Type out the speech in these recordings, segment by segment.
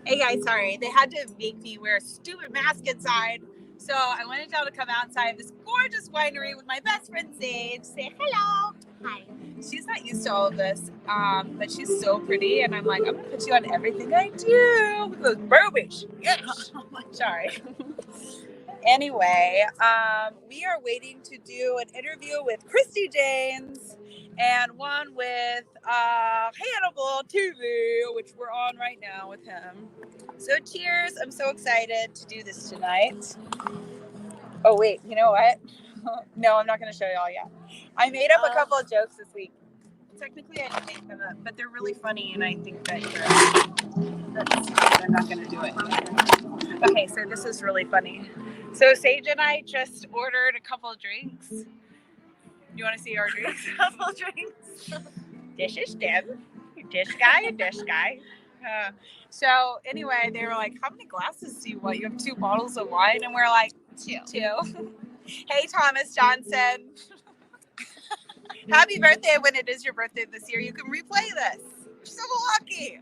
Hey guys, sorry. They had to make me wear a stupid mask inside. So I wanted y'all to come outside this gorgeous winery with my best friend Sage. Say hello. Hi. She's not used to all of this, but she's so pretty. And I'm like, I'm going to put you on everything I do with those boobies. Yes. Sorry. Anyway, we are waiting to do an interview with Christy James and one with Hannibal TV, which we're on right now with him. So cheers. I'm so excited to do this tonight. Oh, wait. You know what? No, I'm not going to show y'all yet. I made up a couple of jokes this week. Technically, I didn't make them up, but they're really funny, and I think that they're not going to do it. Okay, so this is really funny. So Sage and I just ordered a couple of drinks. You want to see our drinks? Couple of drinks. This is Deb. This guy and this guy. So anyway, they were like, "How many glasses do you want? You have 2 bottles of wine," and we're like, "2." Hey, Thomas Johnson. Happy birthday when it is your birthday this year. You can replay this. You're so lucky.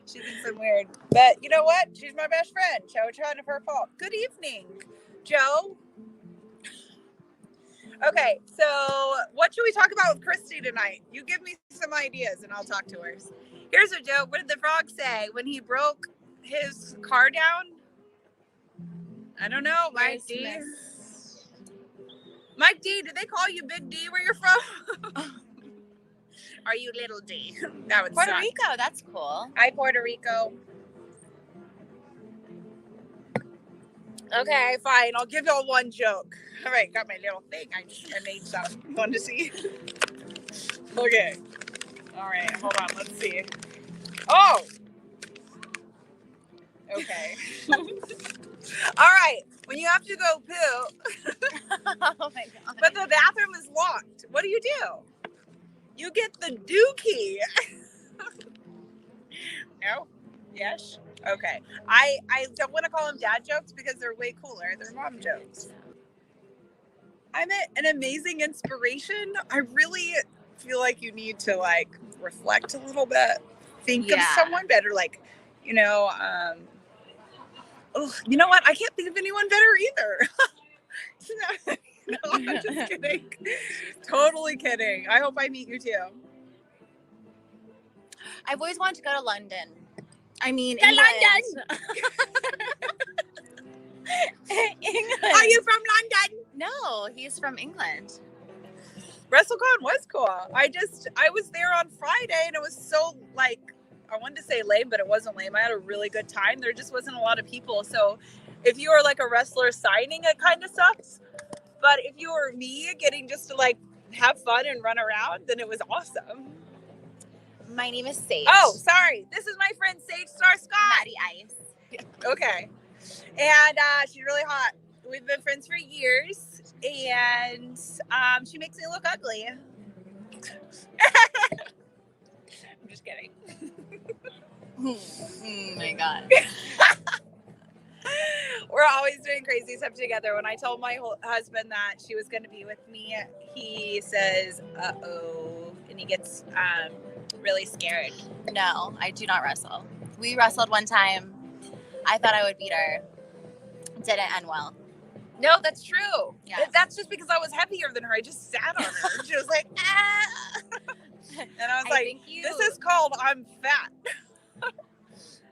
She thinks I'm weird. But you know what? She's my best friend. So it's kind of her fault. Good evening, Joe. Okay, so what should we talk about with Christy tonight? You give me some ideas and I'll talk to her. Here's a joke. What did the frog say when he broke his car down? I don't know. Mike D. Mike D, did they call you Big D where you're from? Are you Little D? That would Puerto suck. Rico, that's cool. Hi, Puerto Rico. Okay, fine. I'll give y'all one joke. All right, got my little thing. I made some. Want to see? Okay. All right, hold on. Let's see. Oh. Okay. All right. When you have to go poo, Oh my god. but the bathroom is locked, what do? You get the dookie. No? Yes? Okay. I don't want to call them dad jokes because they're way cooler. They're mom jokes. I'm an amazing inspiration. I really feel like you need to like reflect a little bit. Think of someone better. Like, you know what? I can't think of anyone better either. No, I'm just kidding. Totally kidding. I hope I meet you too. I've always wanted to go to London. I mean, To England. England. Are you from London? No, he's from England. WrestleCon was cool. I was there on Friday and it was so like, I wanted to say lame, but it wasn't lame. I had a really good time. There just wasn't a lot of people. So if you were like a wrestler signing, it kind of sucks. But if you were me getting just to like have fun and run around, then it was awesome. My name is Sage. Oh, sorry. This is my friend Sage Star Scott. Maddie Ice. Okay. And she's really hot. We've been friends for years. And she makes me look ugly. I'm just kidding. Oh my god. We're always doing crazy stuff together. When I told my husband that she was going to be with me, he says, "Uh-oh," and he gets really scared. No, I do not wrestle. We wrestled one time. I thought I would beat her. Didn't end well. No, that's true. Yeah. That's just because I was heavier than her. I just sat on her. She was like, ah. And I was like, this is called I'm fat.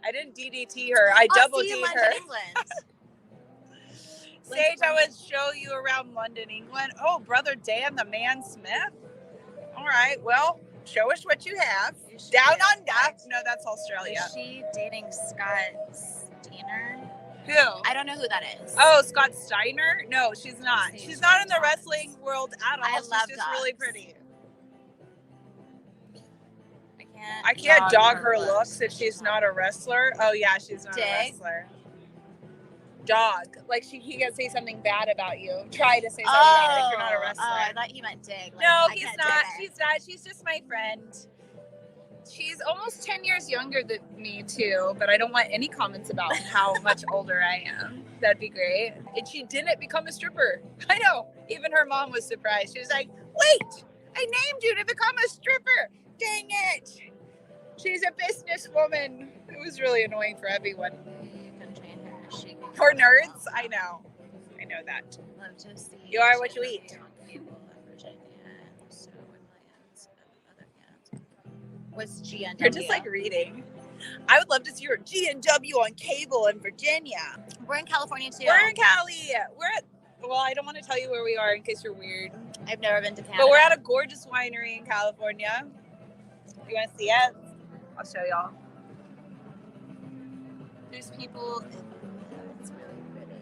I didn't DDT her. I double D her. England. Sage, I would show you around London, England. Oh, Brother Dan, the Man Smith. All right, well, show us what you have. Down under. No, that's Australia. Is she dating Scott Steiner? Who? I don't know who that is. Oh, Scott Steiner? No, she's not. She's not in the wrestling world at all. She's just really pretty. I can't dog her looks if she's not a wrestler. Oh, yeah, she's not a wrestler. Dog. Like, he can say something bad about you. Try to say something bad if you're not a wrestler. Oh, I thought you meant dig. Like, no, he's not. She's not. She's just my friend. She's almost 10 years younger than me, too, but I don't want any comments about how much older I am. That'd be great. And she didn't become a stripper. I know. Even her mom was surprised. She was like, wait, I named you to become a stripper. Dang it. She's a businesswoman. this woman. It was really annoying for everyone. For nerds, I know that. You are what you eat. What's GNW? You're just like reading. I would love to see your G&W on cable in Virginia. We're in California too. We're in Cali. Well, I don't want to tell you where we are in case you're weird. I've never been to Canada. But we're at a gorgeous winery in California. You want to see it? I'll show y'all. There's people. It's really pretty.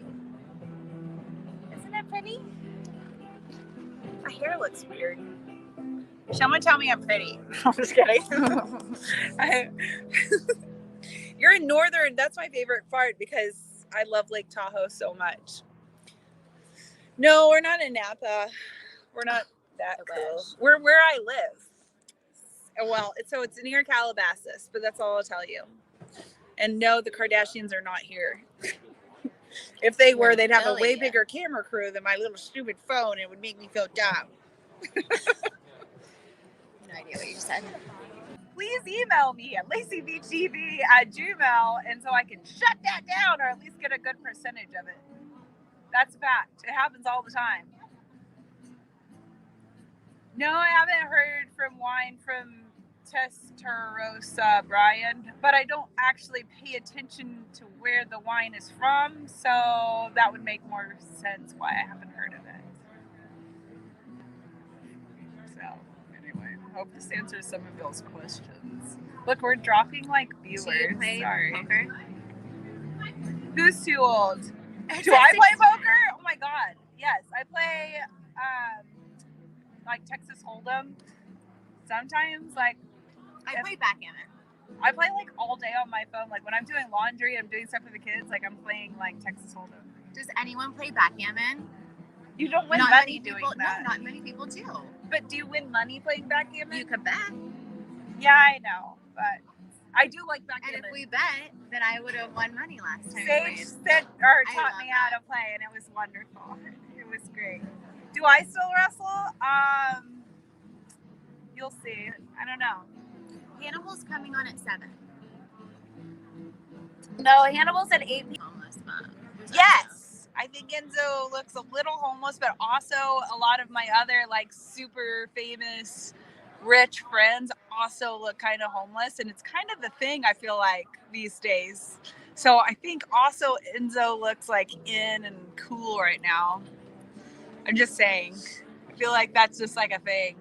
Isn't it pretty? My hair looks weird. Someone tell me I'm pretty. I'm just kidding. You're in Northern. That's my favorite part because I love Lake Tahoe so much. No, we're not in Napa. We're not that cool. We're where I live. Well, it's near Calabasas, but that's all I'll tell you. And no, the Kardashians are not here. If they were, they'd have a way bigger camera crew than my little stupid phone. It would make me feel dumb. No idea what you said. Please email me at laceyvtv@gmail, and so I can shut that down or at least get a good percentage of it. That's a fact. It happens all the time. No, I haven't heard from Testarossa, Brian, but I don't actually pay attention to where the wine is from, so that would make more sense why I haven't heard of it. So, anyway, I hope this answers some of Bill's questions. Look, we're dropping like viewers. Do you play poker? Who's too old? Do I play poker? Oh my god, yes. I play like Texas Hold'em. Sometimes, like I play backgammon. I play like all day on my phone. Like when I'm doing laundry, I'm doing stuff for the kids. Like I'm playing like Texas Hold'em. Does anyone play backgammon? You don't win not money many doing people, that. No, not many people do. But do you win money playing backgammon? You could bet. Yeah, I know, but I do like backgammon. And if we bet, then I would have won money last time. Sage taught me how to play, and it was wonderful. It was great. Do I still wrestle? You'll see. I don't know. Hannibal's coming on at 7. No, Hannibal's at 8 p.m. Homeless, Yes. I think Enzo looks a little homeless, but also a lot of my other like super famous rich friends also look kind of homeless, and it's kind of the thing I feel like these days. So I think also Enzo looks like in and cool right now. I'm just saying. I feel like that's just like a thing.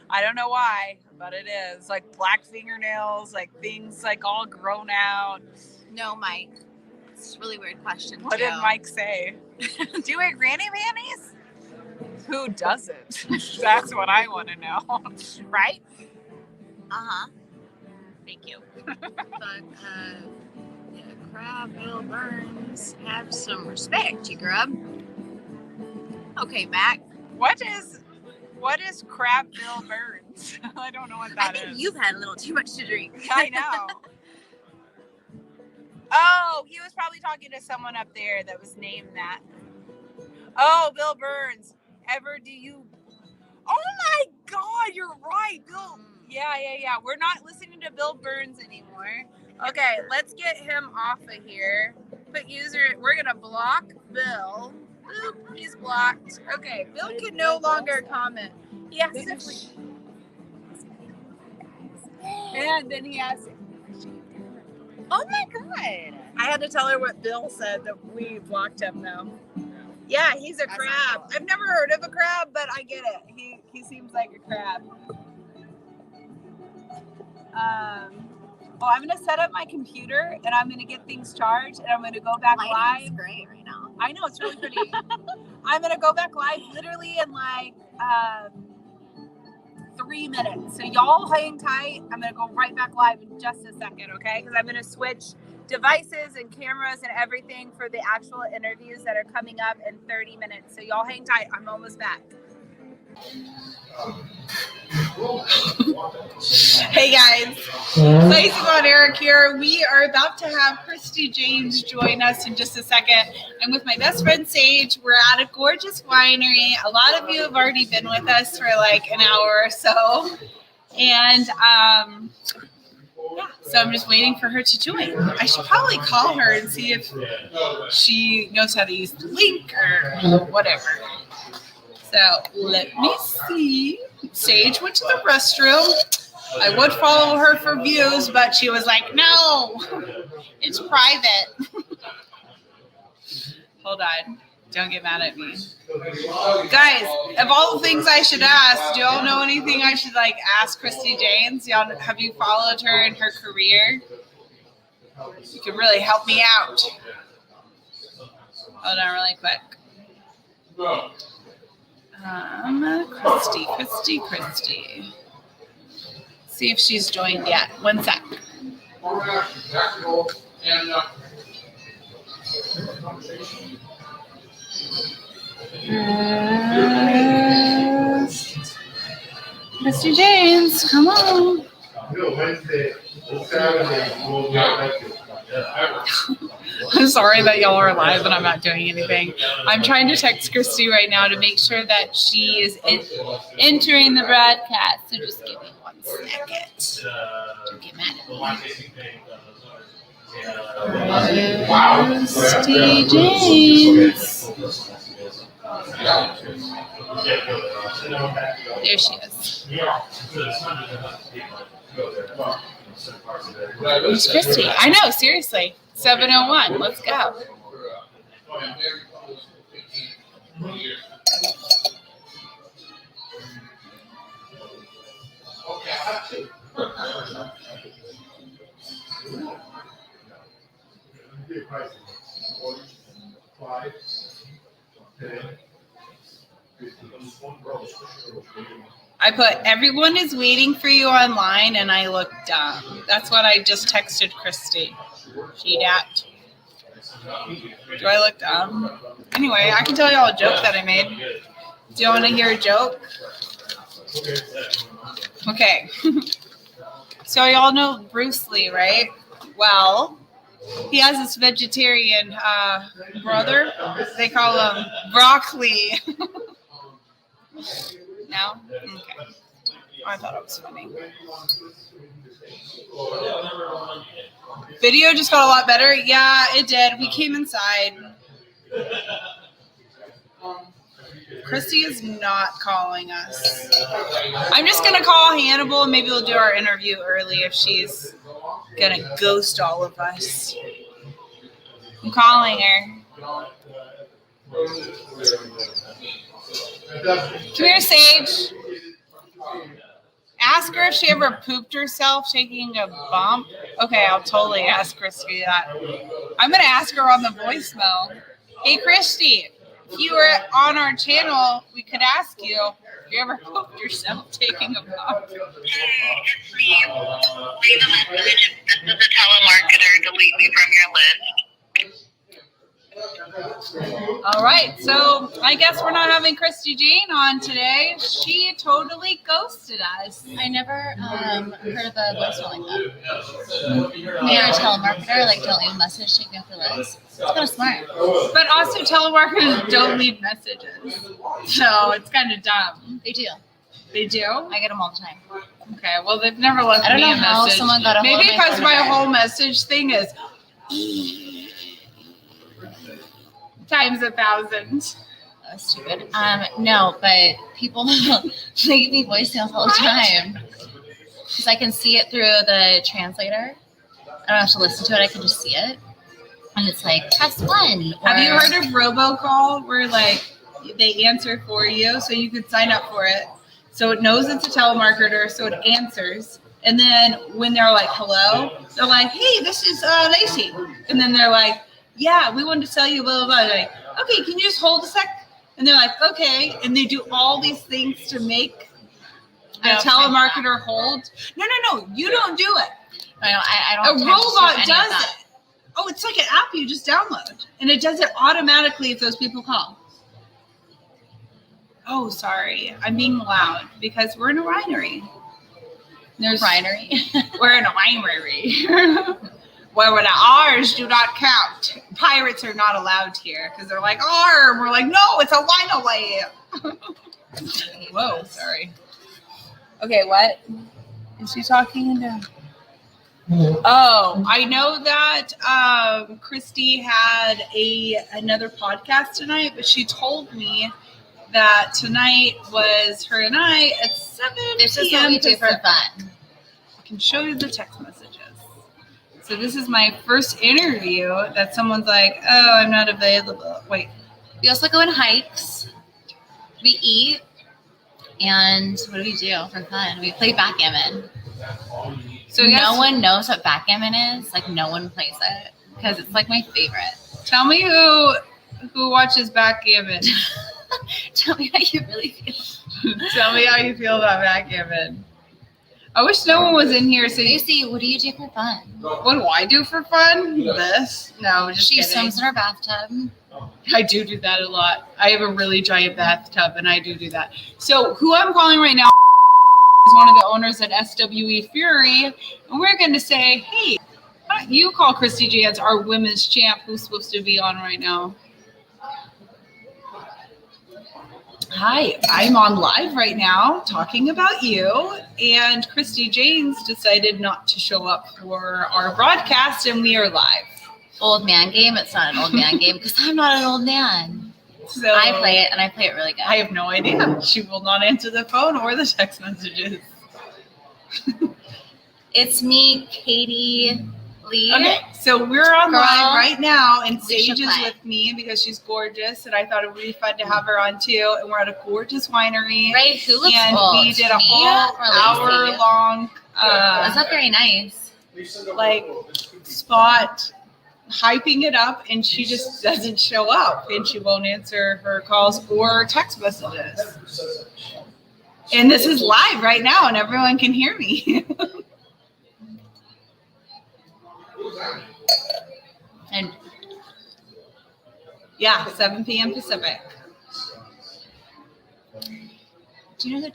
I don't know why, but it is. Like black fingernails, like things like all grown out. No, Mike. It's a really weird question. What did Mike say? Do you wear granny panties? Who doesn't? That's what I want to know. Right? Uh-huh. Thank you. But, yeah, Crab Bill Burns, have some respect, you grub. Okay, Mac. What is Crab Bill Burns? I don't know what that is. I think you've had a little too much to drink. I know. Oh, he was probably talking to someone up there that was named that. Oh, Bill Burns. Oh my God, you're right, Bill. Yeah. We're not listening to Bill Burns anymore. Okay, let's get him off of here. We're gonna block Bill. Boop, he's blocked. Okay, Bill can no longer comment. He has to. And then he has. Oh my God. I had to tell her what Bill said that we blocked him though. Yeah, he's a crab. I've never heard of a crab, but I get it. He seems like a crab. Well, I'm gonna set up my computer and I'm gonna get things charged and I'm gonna go back live. It's great right now. I know, it's really pretty. I'm gonna go back live literally in like 3 minutes. So y'all hang tight. I'm gonna go right back live in just a second, okay? Because I'm gonna switch devices and cameras and everything for the actual interviews that are coming up in 30 minutes. So y'all hang tight. I'm almost back. Hey guys, Lacey Von Erich here. We are about to have Christy James join us in just a second. I'm with my best friend Sage. We're at a gorgeous winery. A lot of you have already been with us for like an hour or so. And Yeah, so I'm just waiting for her to join. I should probably call her and see if she knows how to use the link or whatever. So let me see. Sage went to the restroom. I would follow her for views, but she was like, no, it's private. Hold on. Don't get mad at me. Guys, of all the things I should ask, do y'all know anything I should ask Christy Janes? Y'all, have you followed her in her career? You could really help me out. Hold on really quick. Christy. See if she's joined yet. One sec. Mr. James, come on. I'm sorry that y'all are live and I'm not doing anything. I'm trying to text Christy right now to make sure that she is entering the broadcast. So just give me 1 second. Don't get mad at me. Christy James. There she is. Who's Christy? I know, seriously. 7:01. Let's go. I put, everyone is waiting for you online, and I look dumb. That's what I just texted Christy. She dat. Do I look dumb? Anyway, I can tell y'all a joke that I made. Do you want to hear a joke? Okay. So y'all know Bruce Lee, right? Well, he has this vegetarian brother. They call him Broccoli. No? Okay. I thought it was funny. Video just got a lot better. Yeah, it did. We came inside. Christy is not calling us. I'm just going to call Hannibal and maybe we'll do our interview early if she's going to ghost all of us. I'm calling her. Come here, Sage. Ask her if she ever pooped herself taking a bump. Okay, I'll totally ask Christy that. I'm going to ask her on the voicemail. Hey, Christy, if you were on our channel, we could ask you if you ever pooped yourself taking a bump. Hey, it's me. Leave a message. If this is a telemarketer, delete me from your list. All right, so I guess we're not having Christy Jane on today. She totally ghosted us. I never heard of a voicemail like that. You're a telemarketer, don't leave a message, take me off the list. It's kind of smart. But also telemarketers don't leave messages. So it's kind of dumb. They do. They do? I get them all the time. Okay, well, they've never left me a message. I don't know how someone got a hold of Maybe because my whole message thing is times 1,000. That's stupid. No, but people they give me voicemails all the time because I can see it through the translator. I don't have to listen to it. I can just see it, and it's like press 1. Have you heard of robocall, where they answer for you, so you could sign up for it, so it knows it's a telemarketer, so it answers, and then when they're like hello, they're like, hey, this is Lacey, and then they're like, yeah, we wanted to tell you blah, blah, blah. Like, okay, can you just hold a sec? And they're like, okay. And they do all these things to make a telemarketer hold. No. You don't do it. I don't. A robot does it. Oh, it's like an app you just download. And it does it automatically if those people call. Oh, sorry. I'm being loud because we're in a winery. There's winery. We're in a winery. Where the R's do not count. Pirates are not allowed here because they're like, R. We're like, no, it's a wine Whoa, sorry. Okay, what? Is she talking into? Oh, I know that Christy had another podcast tonight, but she told me that tonight was her and I at 7 This is what p.m. we do for Pacific. fun. I can show you the text messages. So this is my first interview that someone's like, oh, I'm not available. Wait. We also go on hikes. We eat. And what do we do for fun? We play backgammon. So no one knows what backgammon is. Like, no one plays it because it's like my favorite. Tell me who watches backgammon. Tell me how you really feel. Tell me how you feel about backgammon. I wish no one was in here. So Lacey, what do you do for fun? What do I do for fun? This? No, just She kidding. swims in her bathtub. I do that a lot. I have a really giant bathtub, and I do that. So who I'm calling right now is one of the owners at SWE Fury, and we're going to say, hey, why don't you call Christy Jans, our women's champ, who's supposed to be on right now? Hi, I'm on live right now talking about you, and Christy Janes decided not to show up for our broadcast, and we are live. Old man game. It's not an old man game because I'm not an old man. So I play it, and I play it really good. I have no idea. She will not answer the phone or the text messages. It's me, Katie Lee. Okay, so we're on Girl, live right now, and we should Sage is play. with me because she's gorgeous, and I thought it would be fun to have her on too. And we're at a gorgeous winery, Right? Who looks and old? we did a Me whole or Lacey? hour-long That's not very nice. like spot hyping it up, and she just doesn't show up, and she won't answer her calls or text messages. And this is live right now, and everyone can hear me. And Yeah, 7 p.m. Pacific. do you know who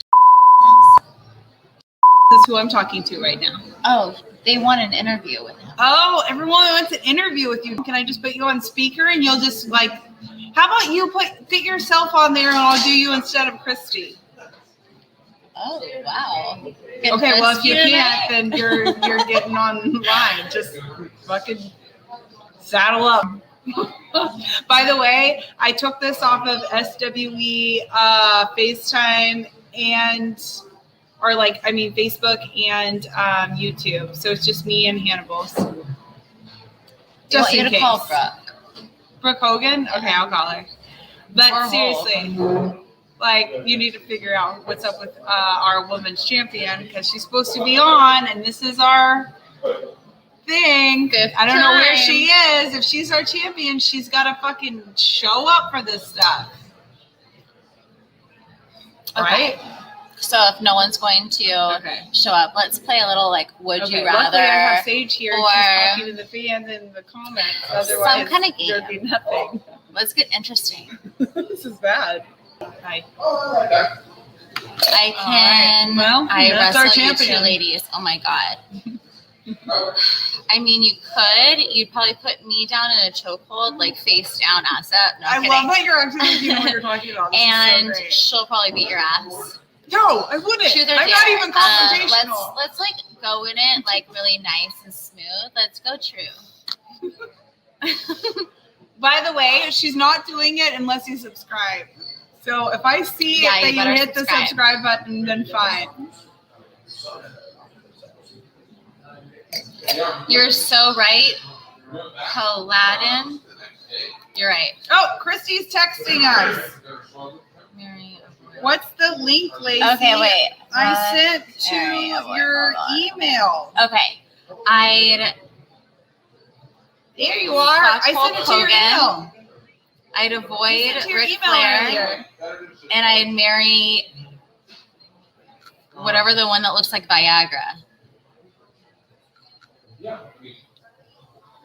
This is who I'm talking to right now. Oh, they want an interview with him. Oh, everyone wants an interview with you. Can I just put you on speaker and you'll just like, how about you put yourself on there and I'll do you instead of Christy? Oh, wow. Okay, well if you can't, then you're getting online. Just fucking saddle up. By the way, I took this off of SWE FaceTime Facebook and YouTube. So it's just me and Hannibal's. Just in you case. call Brooke. Brooke Hogan? Okay, I'll call her. But Or seriously, like, you need to figure out what's up with our women's champion because she's supposed to be on, and this is our thing. Fifth I don't know where time. she is. If she's our champion, she's got to fucking show up for this stuff. Okay. Right? So if no one's going to Okay. show up, let's play a little like would Okay, you luckily rather. I have Sage here. And or- she's talking to the fans in the comments. Otherwise, Some kind of game. there'd be nothing. Let's get interesting. This is bad. Hi. I can. right. Well, I that's our wrestle you two champion. ladies. Oh my god. I mean, you could. You'd probably put me down in a chokehold, like face down, ass up. No, I'm I kidding. love that you're acting like you know what you're talking about. This And is so great. she'll probably beat your ass. No, I wouldn't. Truth or I'm dare? not even confrontational. Let's like go in it like really nice and smooth. Let's go true. By the way, she's not doing it unless you subscribe. So if I see Yeah, that you you better hit the subscribe. subscribe button, then fine. You're so right, Paladin. You're right. Oh, Christy's texting us. Mary. What's the link, Lacey? Okay, wait. I sent to Mary, your hold on. email. Okay. There you are. Fuck I sent it to your Hulk email. I'd I avoid sent it to your Ric email Flair, earlier. and I'd marry whatever the one that looks like Viagra.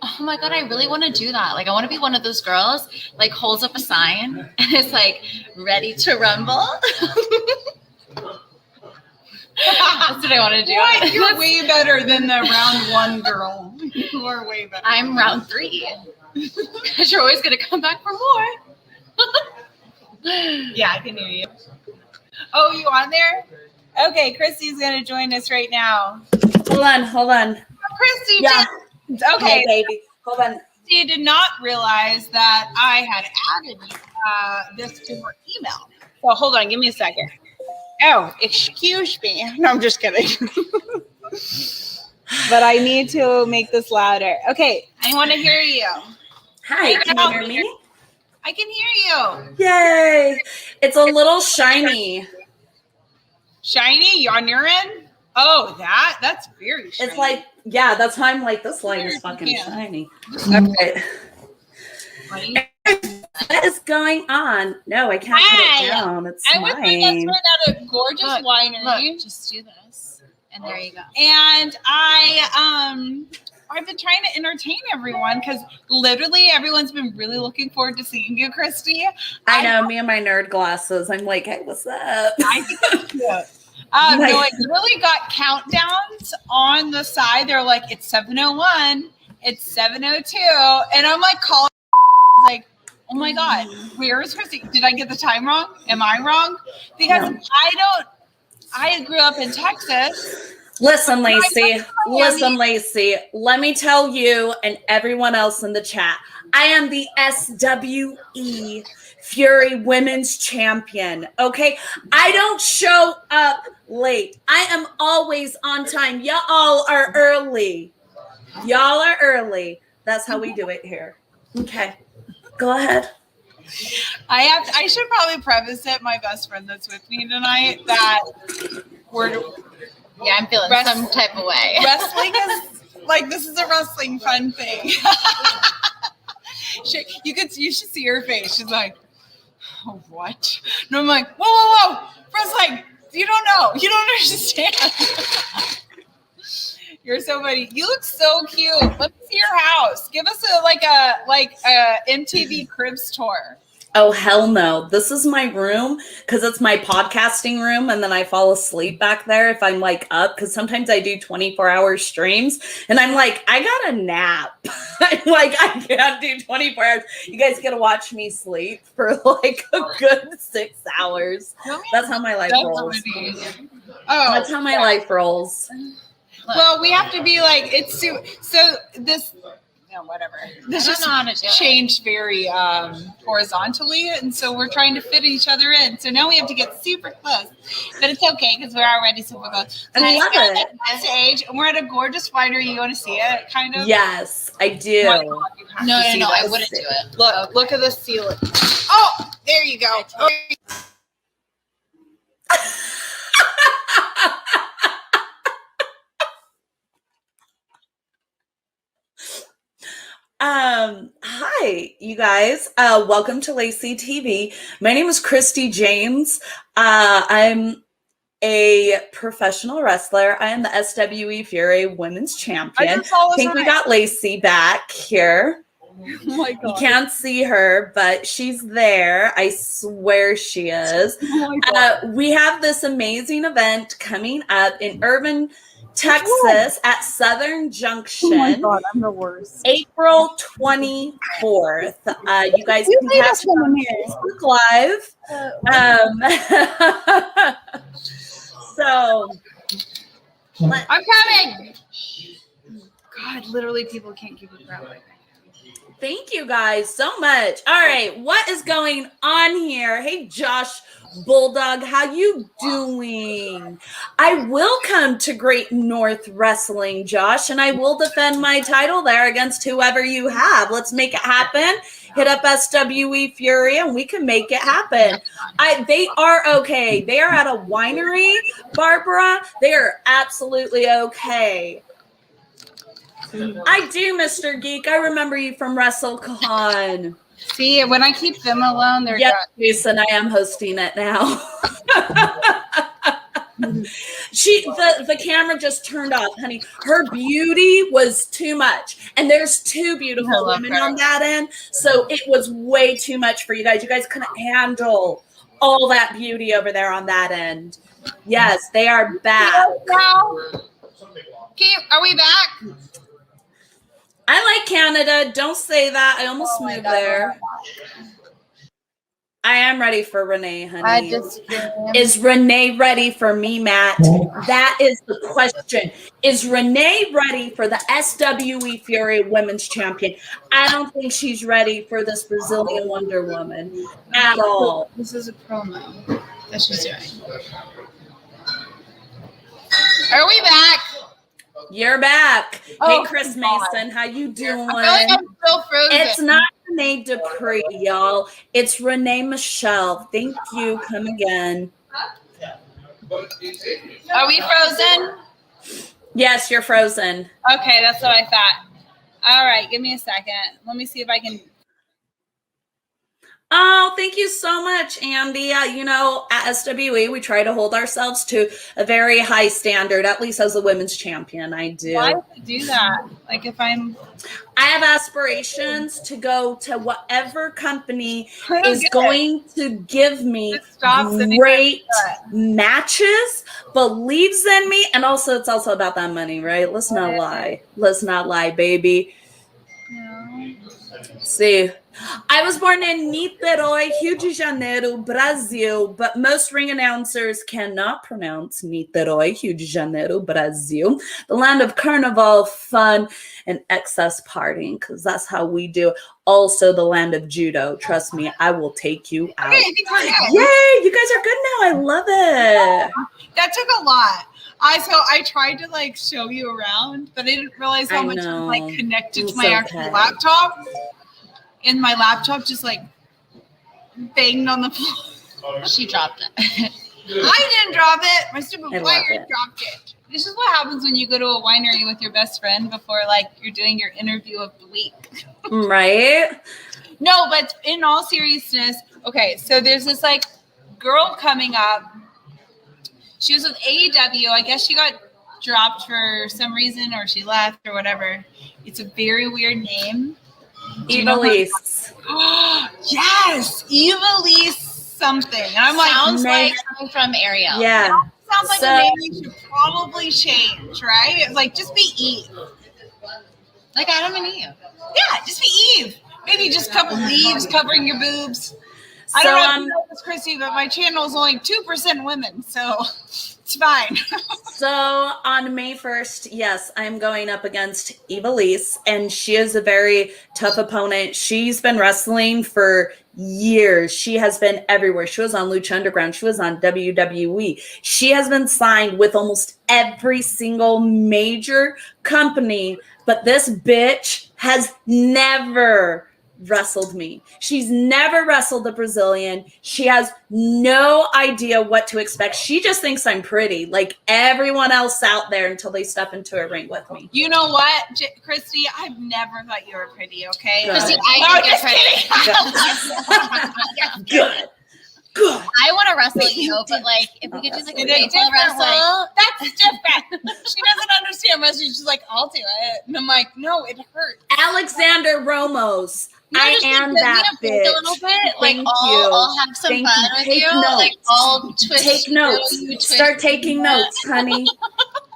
Oh my god, I really want to do that. Like, I want to be one of those girls, like, holds up a sign and it's like, ready to rumble. That's what I want to do. What? You're way better than the round one girl. You are way better. I'm round 3. Because you're always going to come back for more. Yeah, I can hear you. Oh, you on there? Okay, Christy's going to join us right now. Hold on. Christy Yeah. James. Hey, Okay. baby. Hold on. She did not realize that I had added this to her email. So hold on, give me a second. Oh, excuse me. No, I'm just kidding. But I need to make this louder. Okay, I want to hear you. Hi, can you hear me? I can hear you. Yay. It's a little shiny. Shiny on your end? Oh, that's very shiny. It's like, yeah, that's why I'm like, this light is fucking shiny. Okay. What is going on? No, I can't put it down. It's I was my best friend at a gorgeous winery. Look, just do this. And there you go. And I've been trying to entertain everyone because literally everyone's been really looking forward to seeing you, Christy. I know, me and my nerd glasses. I'm like, hey, what's up? I think that's cute. No, I literally got countdowns on the side. They're like, it's 7:01, it's 7:02, and I'm like calling, like, oh my god, where is Christy? Did I get the time wrong? Am I wrong? Because No. I grew up in Texas. Listen, Lacey, let me tell you and everyone else in the chat, I am the SWE Fury Women's Champion, okay? I don't show up late. I am always on time. Y'all are early. Y'all are early. That's how we do it here. Okay, go ahead. I should probably preface it, my best friend that's with me tonight, that Yeah, I'm feeling some type of way. Wrestling is like, this is a wrestling fun thing. You should see her face. She's like, oh, what? No, I'm like, whoa. Wrestling, you don't know. You don't understand. You're so funny. You look so cute. Let's see your house. Give us a MTV Cribs tour. Oh, hell no. This is my room because it's my podcasting room. And then I fall asleep back there if I'm like up because sometimes I do 24-hour streams and I'm like, I got a nap. I'm like, I can't do 24 hours. You guys got to watch me sleep for like a good 6 hours. That's how my life rolls. That's how my life rolls. Well, we have to be like, it's so this. No, whatever. This just changed very horizontally, and so we're trying to fit each other in. So now we have to get super close, but it's okay because we're already super close. So I love it. At this age, and we're at a gorgeous winery. You want to see it, kind of? Yes, I do. No, I wouldn't do it. Look at the ceiling. Oh, there you go. Hi, you guys. Welcome to Lacey TV. My name is Christy James. I'm a professional wrestler. I am the SWE Fury Women's Champion. I think we got Lacey back here. Oh my God. You can't see her, but she's there. I swear she is. We have this amazing event coming up in Irving, Texas at Southern Junction. Oh my God, I'm the worst. April 24th. You guys can catch it on Facebook Live. So I'm coming. God, literally people can't keep it crowd like that. Thank you guys so much. All right, what is going on here? Hey, Josh Bulldog, how you doing? I will come to Great North Wrestling, Josh, and I will defend my title there against whoever you have. Let's make it happen. Hit up SWE Fury, and we can make it happen. They are okay. They are at a winery, Barbara. They are absolutely okay. I do, Mr. Geek. I remember you from WrestleCon. See, when I keep them alone, they're yep, Jason, I am hosting it now. The camera just turned off, honey. Her beauty was too much. And there's two beautiful women on that end. So it was way too much for you guys. You guys couldn't handle all that beauty over there on that end. Yes, they are back. Are we back? I like Canada. Don't say that. I almost moved there. I am ready for Renee, honey. I just Is Renee ready for me, Matt? That is the question. Is Renee ready for the SWE Fury Women's Champion? I don't think she's ready for this Brazilian Wonder Woman at all. This is a promo that she's doing. Are we back? You're back. Oh, hey, Chris God. Mason, how you doing? I feel like I'm still frozen. It's not Renee Dupree, y'all. It's Renee Michelle. Thank you. Come again. Are we frozen? Yes, you're frozen. Okay, that's what I thought. All right, give me a second. Let me see if I can. Oh, thank you so much, Andy. You know, at SWE, we try to hold ourselves to a very high standard, at least as a women's champion. I do. Why do I do that? Like if I have aspirations to go to whatever company I don't is get it. going to give me It stops and great it. matches, believes in me, and also it's also about that money, right? Let's not lie. Let's not lie, baby. See, I was born in Niterói, Rio de Janeiro, Brazil, but most ring announcers cannot pronounce Niterói, Rio de Janeiro, Brazil, the land of carnival, fun, and excess partying, because that's how we do. Also, the land of judo. Trust me, I will take you out. Okay, I think we're good. Yay, you guys are good now. I love it. That took a lot. I tried to like show you around, but I didn't realize how much was like connected to my actual laptop. And my laptop just like banged on the floor. She dropped it. I didn't drop it. My stupid I love wire it. dropped it. This is what happens when you go to a winery with your best friend before like you're doing your interview of the week. Right? No, but in all seriousness, okay, so there's this like girl coming up. She was with AEW. I guess she got dropped for some reason or she left or whatever. It's a very weird name. Evilise. Yes, Evilise something. And I'm like, Sounds like something from Ariel. Yeah. sounds like a name you should probably change, right? It's like just be Eve. Like Adam and Eve. Yeah, just be Eve. Maybe just a couple leaves covering your boobs. I don't know if you know this, Christy, but my channel is only 2% women, so it's fine. So on May 1st, yes, I'm going up against Evilise, and she is a very tough opponent. She's been wrestling for years. She has been everywhere. She was on Lucha Underground. She was on WWE. She has been signed with almost every single major company, but this bitch has never wrestled me. She's never wrestled a Brazilian. She has no idea what to expect. She just thinks I'm pretty, like everyone else out there, until they step into a ring with me. You know what, Christy? I've never thought you were pretty, okay? Good. Christy, I think you're pretty. Good. Good. I want to wrestle you, but like if we could do like a baseball wrestle. That's different. She doesn't understand wrestling. She's like, I'll do it. And I'm like, no, it hurts. Alexander Ramos. I am that bitch. A little bit. Like Thank I'll have some Thank fun you. with Take you. notes. Like I'll twist. Take notes. You twist Start taking notes, honey.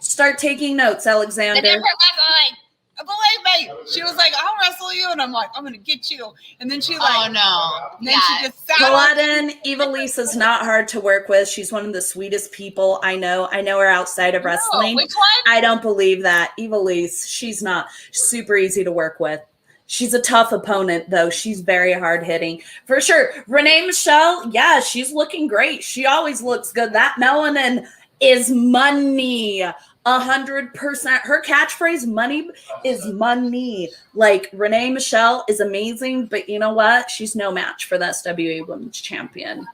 Start taking notes, The Alexander. different wrestling. Believe me. She was like, I'll wrestle you. And I'm like, I'm going to get you. And then she like, Oh no. then she just sat on Paladin, Evilise is not hard to work with. She's one of the sweetest people I know. I know her outside of wrestling. Which one? I don't believe that. Evilise, she's not super easy to work with. She's a tough opponent, though. She's very hard-hitting. For sure. Renee Michelle, yeah, she's looking great. She always looks good. That melanin is money. 100%. Her catchphrase, money is money. Like, Renee Michelle is amazing, but you know what? She's no match for the SWA Women's Champion.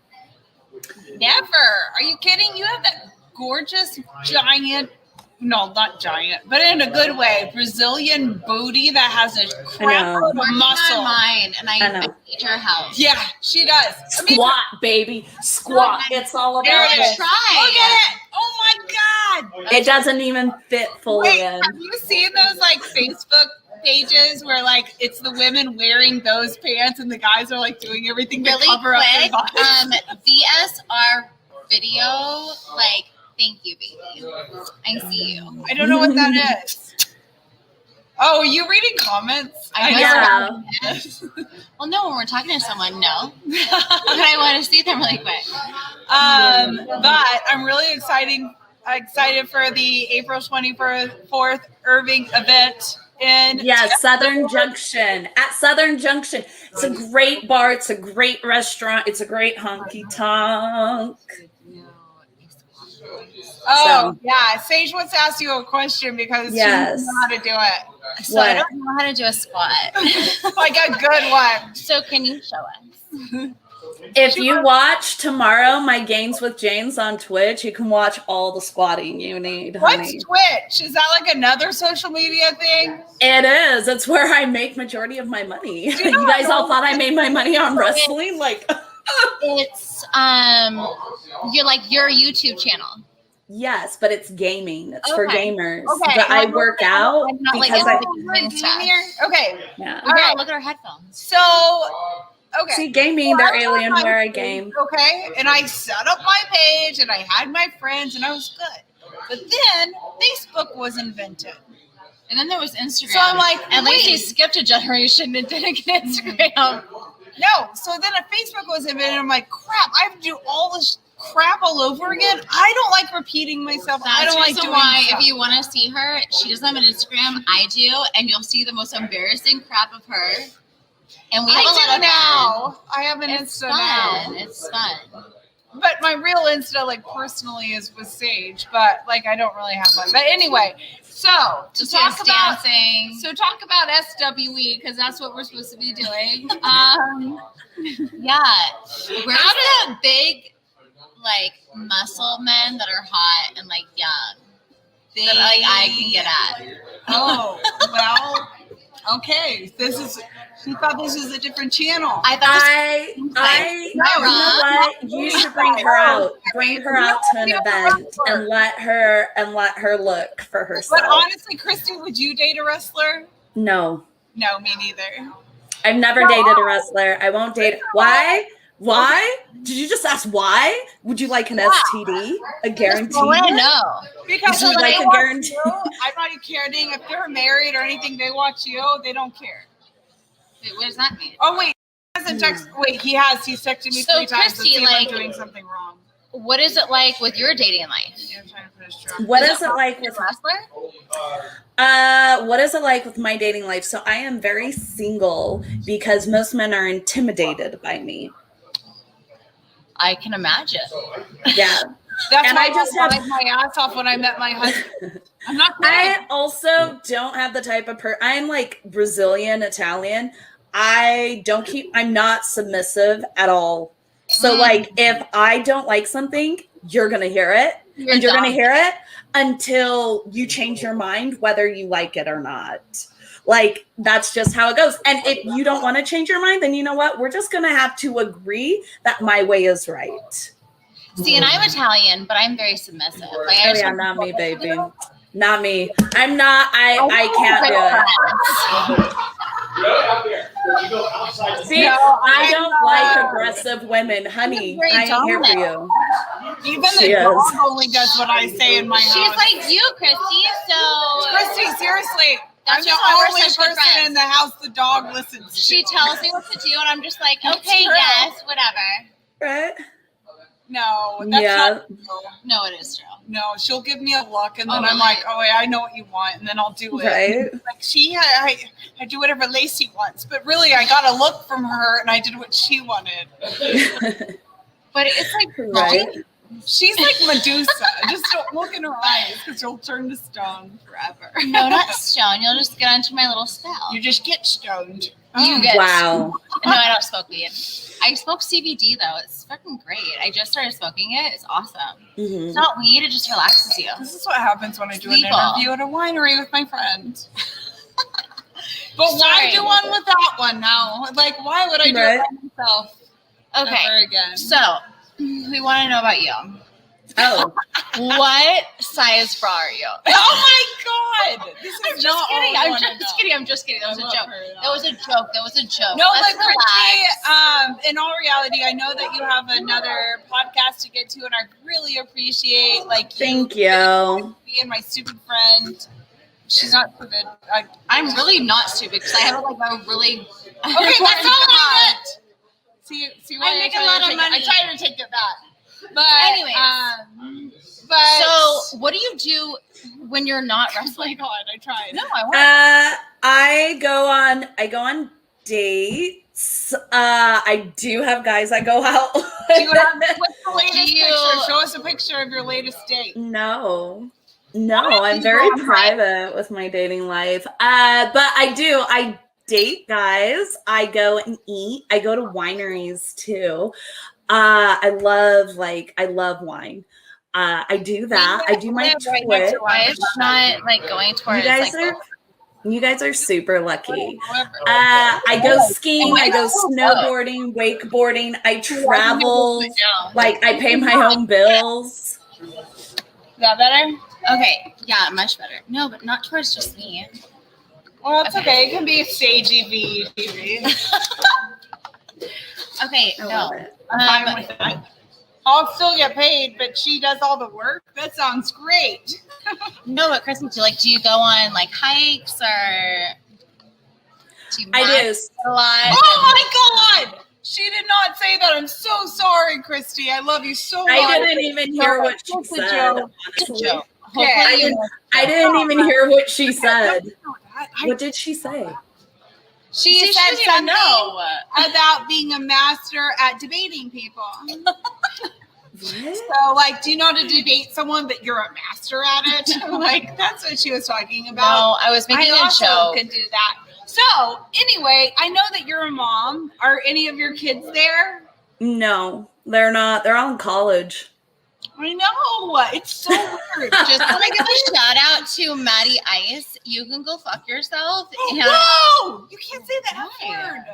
Never. Are you kidding? You have that gorgeous giant, no, not giant, but in a good way, Brazilian booty that has a crap of Working muscle. on mine, and I know. need your help. Yeah, she does. I mean, Squat, baby. Squat. It's all there about it it. is. Look at it. Oh my God. It doesn't even fit fully Wait, in. have you seen those like Facebook pages where like it's the women wearing those pants and the guys are like doing everything to Really cover up their quick, bodies? VSR video, like, thank you, baby. I see you. I don't know what that is. Oh, are you reading comments? Yeah. Well, no, when we're talking to someone, no. But I want to see them really quick. But I'm really excited for the April 24th Irving event in Southern Junction. At Southern Junction. It's a great bar. It's a great restaurant. It's a great honky tonk. Oh, yeah. Sage wants to ask you a question because she doesn't know how to do it. So I don't know how to do a squat. Like a good one. So can you show us? If you watch tomorrow my Gains with James on Twitch, you can watch all the squatting you need, honey. What's Twitch? Is that like another social media thing? It is. It's where I make majority of my money. You guys all thought I made my money on wrestling? Like it's your YouTube channel. Yes, but it's gaming. It's for gamers. Okay. But I work out because I Okay. Yeah. All right, look at our headphones. So okay. See, gaming, they're Alienware I game. Okay. And I set up my page and I had my friends and I was good. But then Facebook was invented. And then there was Instagram. So I'm like, and Lacey skipped a generation and didn't get Instagram. No. So then a Facebook was invented. I'm like, crap, I have to do all this crap all over again. I don't like repeating myself. I don't like doing why stuff. If you want to see her, she doesn't have an Instagram. I do, and you'll see the most embarrassing crap of her. And we have a lot of now. I have an It's Insta fun. now. It's fun. But my real Insta, like personally, is with Sage. But like, I don't really have one. But anyway, so to talk about dancing. So talk about SWE because that's what we're supposed to be doing. Yeah, we're the big, like muscle men that are hot and like young. That like I can get at. Oh well, okay. She thought this was a different channel. I thought you know what? You should bring her out. Bring her out to an event and let her look for herself. But honestly, Christy, would you date a wrestler? No. No, me neither. I've never dated a wrestler. I won't date. Why? Why? Did you just ask why? Would you like an STD? A guarantee? I want to know. Because Would you like a guarantee? I'm not kidding. If they're married or anything, they watch you. They don't care. Wait, what does that mean? Oh wait, he hasn't texted. Wait, he has. He's texted me 3 times. Christy, Let's see if I'm doing something wrong. What is it like with your dating life? Yeah, I'm trying to put his trap. What is it like with wrestler? What is it like with my dating life? So I am very single because most men are intimidated by me. I can imagine. Yeah. That's and why I just have my ass off when I met my husband. I'm not kidding. I also don't have the type of I'm like Brazilian, Italian. I'm not submissive at all. So like if I don't like something, you're going to hear it. You're going to hear it until you change your mind, whether you like it or not. Like, that's just how it goes. And if you don't want to change your mind, then you know what? We're just going to have to agree that my way is right. See, and I'm Italian, but I'm very submissive. Like, not me, baby. Not me. I'm not. I can't do it. See, I don't like aggressive women, honey. I ain't here for you. Even the dog only does what I say in my house. She's like you, Christy. So Christy, seriously, that's I'm the only person in the house the dog listens to. She tells me what to do, and I'm just like, okay, yes, whatever. Right? No, that's not true. No, it is true. No, she'll give me a look, and then I'm like, oh, wait, I know what you want, and then I'll do it. Right? Like I do whatever Lacey wants, but really, I got a look from her, and I did what she wanted. But it's like, right? She's like Medusa. Just don't look in her eyes, because you'll turn to stone forever. No, not stone. You'll just get onto my little spell. You just get stoned. You get wow. No, I don't smoke weed. I smoke CBD though. It's fucking great. I just started smoking it. It's awesome. Mm-hmm. It's not weed. It just relaxes you. This is what happens when I do an Legal. interview at a winery with my friends. But why do one with that one now? Like, why would I do it by myself? Okay. Never again. So we want to know about you. Oh. What size bra are you? Oh my God! This is I'm just kidding. I'm just kidding. That was a joke. That was a joke. No, Let's but Christy, in all reality, I know that you have another podcast to get to, and I really appreciate Thank you. Me and my stupid friend She's not stupid. I'm really not stupid because I have like a really. Okay, that's all I get. See why I make a lot of money. I try to take it back. But anyways, so what do you do when you're not wrestling? Oh my God, I tried. No, I want. I go on dates. I do have guys I go out. What's the latest picture? Show us a picture of your latest date. No, I'm very private with my dating life. But I date guys. I go and eat. I go to wineries too. I love wine. I do that. I do my Twitch. I'm not like going towards. You guys are super lucky. I go skiing. I go snowboarding, wakeboarding. I travel. Like I pay my own bills. Is that better? Okay. Yeah, much better. No, but not towards just me. Well, it's okay. It can be stagey TV. Okay, no. I'm fine with that. I'll still get paid, but she does all the work. That sounds great. No, but Kristen, do you go on like hikes or? I do a lot. Oh my God! She did not say that. I'm so sorry, Christy. I love you so much. I didn't even hear what she said. Okay. I didn't even hear what she said. What did she say? She said something about being a master at debating people. So, like, do you know how to debate someone, but you're a master at it? Like, that's what she was talking about. No, I was making a joke. Could do that. So, anyway, I know that you're a mom. Are any of your kids there? No, they're not. They're all in college. I know. It's so weird. Just want to give a shout out to Maddie Ice. You can go fuck yourself. No! You can't say that word.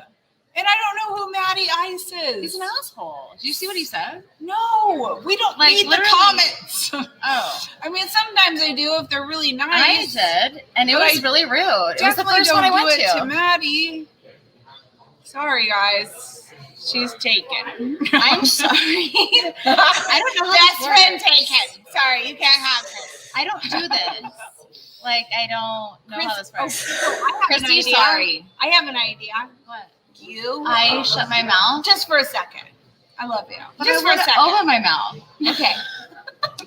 And I don't know who Maddie Ice is. He's an asshole. Did you see what he said? No, we don't read the comments. Oh. I mean, sometimes I do if they're really nice. I did, and it was really rude. It was the first one I went to. Maddie. Sorry, guys. She's taken. I'm sorry. I don't know how Best friend taken. Sorry, you can't have this. I don't do this. Like, I don't know how this works. Christy, sorry. I have an idea. What? I shut my mouth? Just for a second. I love you. But just for a second. Open my mouth. Okay.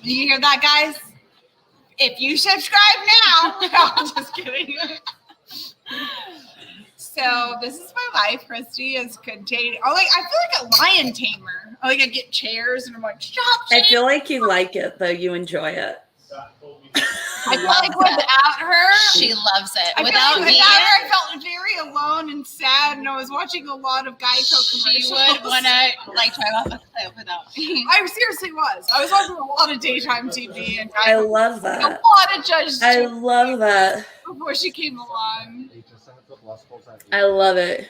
Do you hear that, guys? If you subscribe now. No, I'm just kidding. So this is my life. Christy is containing. I feel like a lion tamer. I get chairs and I'm like, stop. I feel like you like it, though. You enjoy it. I feel like without her, she loves it. Without her, I felt very alone and sad, and I was watching a lot of Geico commercials. She would want to drive off a cliff without me. I seriously was. I was watching a lot of daytime TV, and I love that. A lot of Judge. I love that. Before she came along. I love it.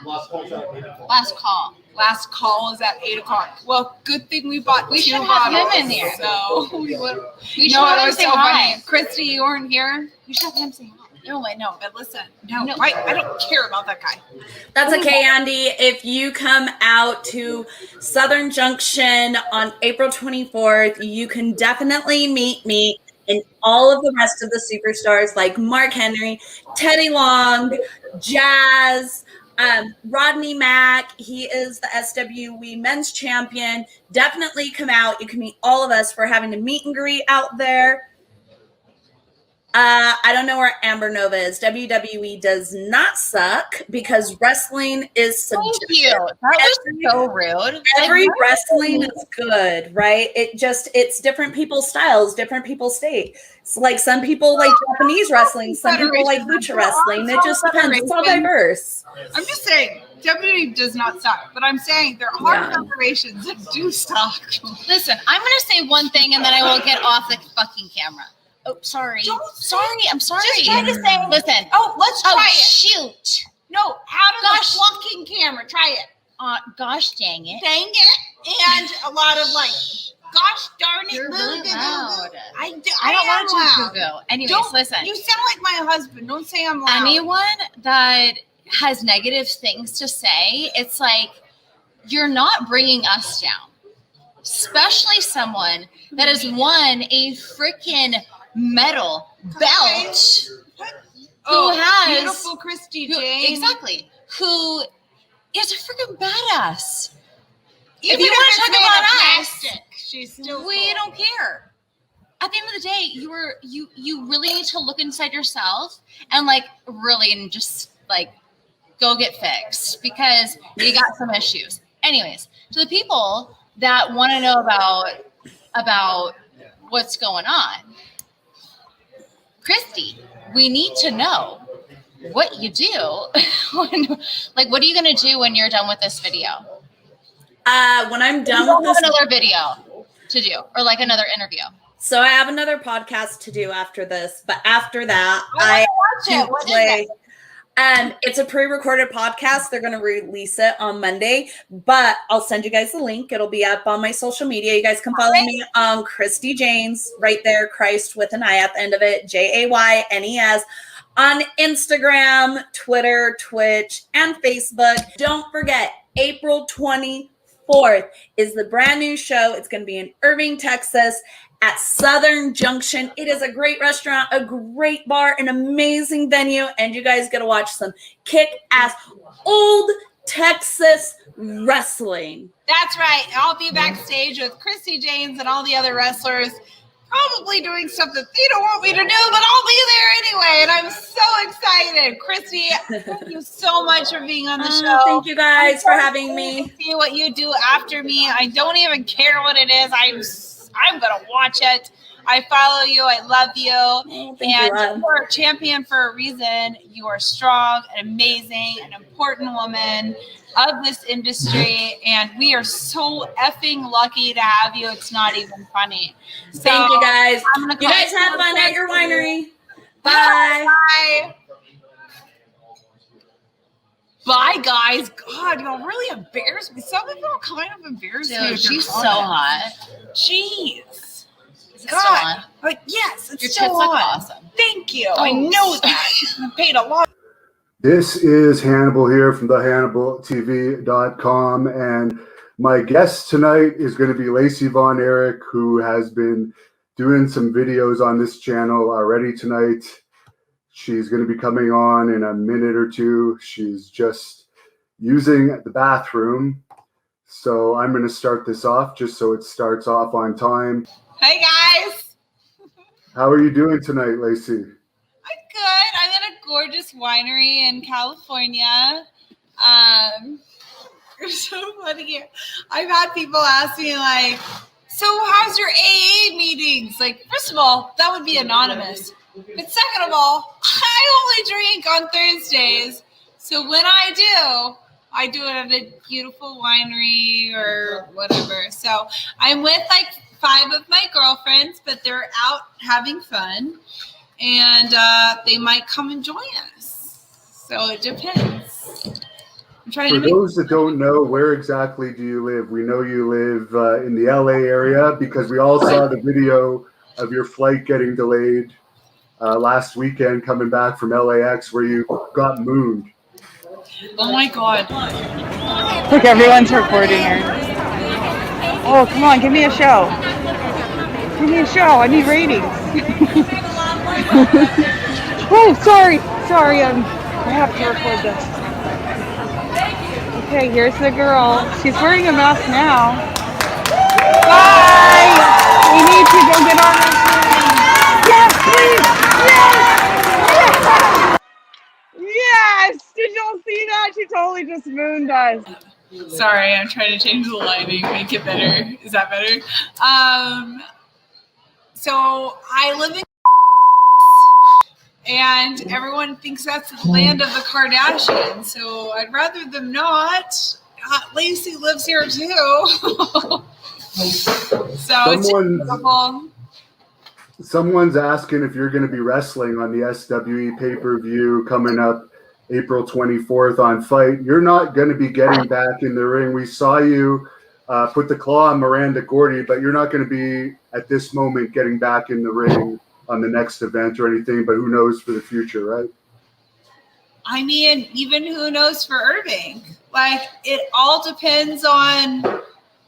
Last call. Last call is at 8:00. Well, good thing we bought we two should bottles. Have him in there. So we should have him say hi. Funny. Christy, you weren't here. You should have him say hi. No, I know, but listen. No. I don't care about that guy. That's okay, Andy. If you come out to Southern Junction on April 24th, you can definitely meet me and all of the rest of the superstars like Mark Henry, Teddy Long, Jazz, Rodney Mack. He is the SWE men's champion. Definitely come out. You can meet all of us. We're having a meet and greet out there. I don't know where Amber Nova is. WWE does not suck because wrestling is subjective. Thank you. That was so rude. Every wrestling is good, right? It's different people's styles, different people's state. It's like some people like Japanese wrestling, some people like lucha wrestling. It just depends. It's all diverse. I'm just saying, WWE does not suck, but I'm saying there are corporations that do suck. Listen, I'm going to say one thing and then I will get off the fucking camera. Oh, sorry. I'm sorry. Just try to say, listen. Oh, let's try it. Shoot. No, out of the fucking camera. Try it. Gosh dang it. Dang it. And a lot of gosh darn it. You're really loud. I don't want to go. Anyways, listen. You sound like my husband. Don't say I'm loud. Anyone that has negative things to say, it's like you're not bringing us down. Especially someone that has won a freaking medal belt Christy who, Jane. exactly, who is a freaking badass. Even if you want it's to talk made of about us, plastic, she's still we cool. don't care. At the end of the day, you really need to look inside yourself and like really and just like go get fixed because you got some issues. Anyways, to the people that want to know about what's going on, Christy, we need to know what you do. Like, what are you going to do when you're done with this video? When I'm You done don't with have this, another video to do or like another interview. so I have another podcast to do after this, but after that, I watch it. What is it? It's a pre-recorded podcast. They're going to release it on Monday, but I'll send you guys the link. It'll be up on my social media. You guys can follow me on Christy Janes, right there, Christ with an I at the end of it, Jaynes, on Instagram, Twitter, Twitch, and Facebook. Don't forget, April 24th is the brand new show. It's going to be in Irving, Texas, at Southern Junction. It is a great restaurant, a great bar, an amazing venue, and you guys get to watch some kick-ass old Texas wrestling. That's right. I'll be backstage with Christy Janes and all the other wrestlers, probably doing stuff that they don't want me to do, but I'll be there anyway, and I'm so excited. Christy, thank you so much for being on the show. Thank you guys for having me. To see what you do after me. I don't even care what it is. I'm going to watch it. I follow you. I love you. Thank you, and you are a champion for a reason. You are strong, and amazing, an important woman of this industry. And we are so effing lucky to have you. It's not even funny. So, thank you, guys. You guys have fun at your winery. Bye. Bye. Bye, guys. God, y'all really embarrass me. Some people kind of embarrass me. Dude, with she's their so comments. hot. Jeez. Is it God. still on? But yes, it's Your still tits look on. awesome. Thank you. I know that. I paid a lot. This is Hannibal here from thehannibaltv.com, and my guest tonight is going to be Lacey Von Erich, who has been doing some videos on this channel already tonight. She's going to be coming on in a minute or two. She's just using the bathroom, so I'm going to start this off just so it starts off on time. Hey, guys. How are you doing tonight, Lacey? I'm good. I'm in a gorgeous winery in California. It's so funny here. I've had people ask me, like, so how's your AA meetings? Like, first of all, that would be anonymous. But second of all, I only drink on Thursdays. So when I do it at a beautiful winery or whatever. So I'm with like 5 of my girlfriends, but they're out having fun. And they might come and join us. So it depends. I'm trying For to make those that don't know, where exactly do you live? We know you live in the LA area because we all saw the video of your flight getting delayed last weekend coming back from LAX where you got mooned. Oh my God. Look, everyone's recording here. Oh, come on, give me a show. Give me a show. I need ratings. Oh, sorry. I have to record this. Okay, here's the girl. She's wearing a mask now. Bye. We need to go get on this thing. Yes, please. Yes. Yes. Did y'all see that? She totally just mooned us. Sorry, I'm trying to change the lighting, make it better. Is that better? So I live in and everyone thinks that's the land of the Kardashians. So I'd rather them not. Lacey lives here too. So it's beautiful. Someone's asking if you're going to be wrestling on the SWE pay-per-view coming up April 24th on Fight. You're not going to be getting back in the ring. We saw you put the claw on Miranda Gordy, but you're not going to be at this moment getting back in the ring on the next event or anything, but who knows for the future, right? I mean, even who knows for Irving? Like, it all depends on